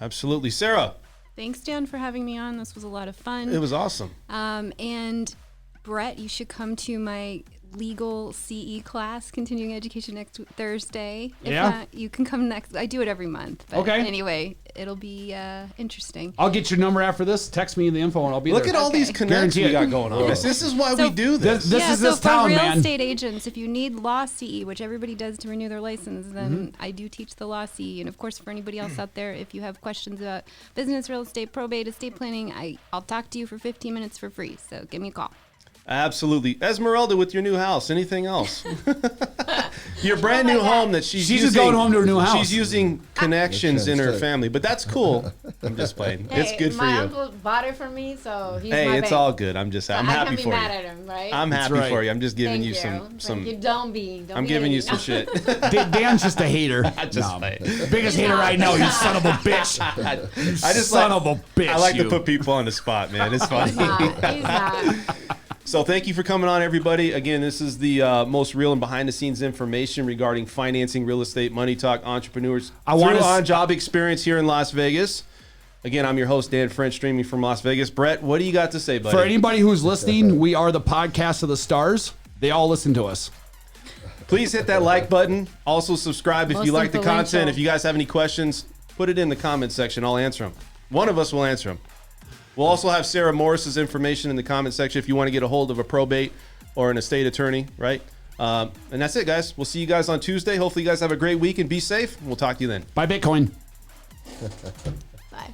[SPEAKER 3] Absolutely, Sarah.
[SPEAKER 7] Thanks, Dan, for having me on. This was a lot of fun.
[SPEAKER 3] It was awesome.
[SPEAKER 7] And Brett, you should come to my legal CE class, continuing education, next Thursday. If
[SPEAKER 4] Yeah?
[SPEAKER 7] not, you can come next. I do it every month. But
[SPEAKER 4] Okay.
[SPEAKER 7] Anyway, it'll be interesting.
[SPEAKER 4] I'll get your number after this. Text me the info and I'll be
[SPEAKER 3] Look
[SPEAKER 4] there.
[SPEAKER 3] at all these
[SPEAKER 7] Okay.
[SPEAKER 3] connections we
[SPEAKER 4] Guarantee
[SPEAKER 3] got
[SPEAKER 4] it.
[SPEAKER 3] going on. This is why
[SPEAKER 7] So-
[SPEAKER 3] we do this.
[SPEAKER 4] This
[SPEAKER 7] yeah,
[SPEAKER 4] is
[SPEAKER 7] so
[SPEAKER 4] this
[SPEAKER 7] for
[SPEAKER 4] town,
[SPEAKER 7] real
[SPEAKER 4] man.
[SPEAKER 7] estate agents, if you need law CE, which everybody does to renew their license, then I do teach the law CE. And of course, for anybody else out there, if you have questions about business, real estate, probate, estate planning, I'll talk to you for 15 minutes for free. So give me a call.
[SPEAKER 3] Absolutely. Esmeralda, with your new house, anything else? Your brand new
[SPEAKER 6] Oh my God.
[SPEAKER 3] home that she's
[SPEAKER 4] She's
[SPEAKER 3] using.
[SPEAKER 4] just going home to her new house.
[SPEAKER 3] She's using connections in her
[SPEAKER 5] That's right.
[SPEAKER 3] family, but that's cool. I'm just playing. It's
[SPEAKER 6] Hey,
[SPEAKER 3] good for
[SPEAKER 6] my
[SPEAKER 3] you.
[SPEAKER 6] uncle bought it for me, so he's
[SPEAKER 3] Hey,
[SPEAKER 6] my
[SPEAKER 3] it's
[SPEAKER 6] bank.
[SPEAKER 3] all good. I'm
[SPEAKER 6] I
[SPEAKER 3] happy
[SPEAKER 6] can't be
[SPEAKER 3] for
[SPEAKER 6] mad
[SPEAKER 3] you.
[SPEAKER 6] at him, right?
[SPEAKER 3] I'm happy
[SPEAKER 4] right.
[SPEAKER 3] for you. I'm just giving
[SPEAKER 6] Thank
[SPEAKER 3] you
[SPEAKER 6] Thank
[SPEAKER 3] some.
[SPEAKER 6] you. Don't be
[SPEAKER 3] I'm giving you some
[SPEAKER 6] shit.
[SPEAKER 3] shit.
[SPEAKER 4] Dan's just a hater.
[SPEAKER 3] Just playing.
[SPEAKER 4] Biggest hater right now, you son of a bitch.
[SPEAKER 3] I just
[SPEAKER 4] son
[SPEAKER 3] like,
[SPEAKER 4] of a bitch.
[SPEAKER 3] I like
[SPEAKER 4] you.
[SPEAKER 3] to put people on the spot, man. It's funny.
[SPEAKER 6] He's not.
[SPEAKER 3] So thank you for coming on, everybody. Again, this is the most real and behind-the-scenes information regarding financing, real estate, money talk, entrepreneurs
[SPEAKER 4] wanna
[SPEAKER 3] through
[SPEAKER 4] s-
[SPEAKER 3] on-job experience here in Las Vegas. Again, I'm your host, Dan French, streaming from Las Vegas. Brett, what do you got to say, buddy?
[SPEAKER 4] For anybody who's listening, we are the podcast of the stars. They all listen to us.
[SPEAKER 3] Please hit that like button. Also, subscribe if
[SPEAKER 6] Most
[SPEAKER 3] you like the content.
[SPEAKER 6] influential.
[SPEAKER 3] If you guys have any questions, put it in the comment section. I'll answer them. One of us will answer them. We'll also have Sarah Morris's information in the comment section if you want to get a hold of a probate or an estate attorney, right? And that's it, guys. We'll see you guys on Tuesday. Hopefully, you guys have a great week and be safe. We'll talk to you then.
[SPEAKER 4] Buy Bitcoin.
[SPEAKER 6] Bye.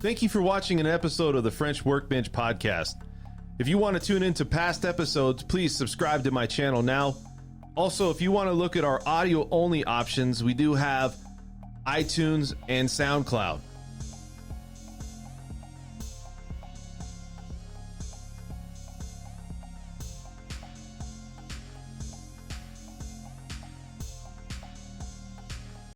[SPEAKER 3] Thank you for watching an episode of the French Workbench Podcast. If you want to tune into past episodes, please subscribe to my channel now. Also, if you want to look at our audio-only options, we do have iTunes and SoundCloud.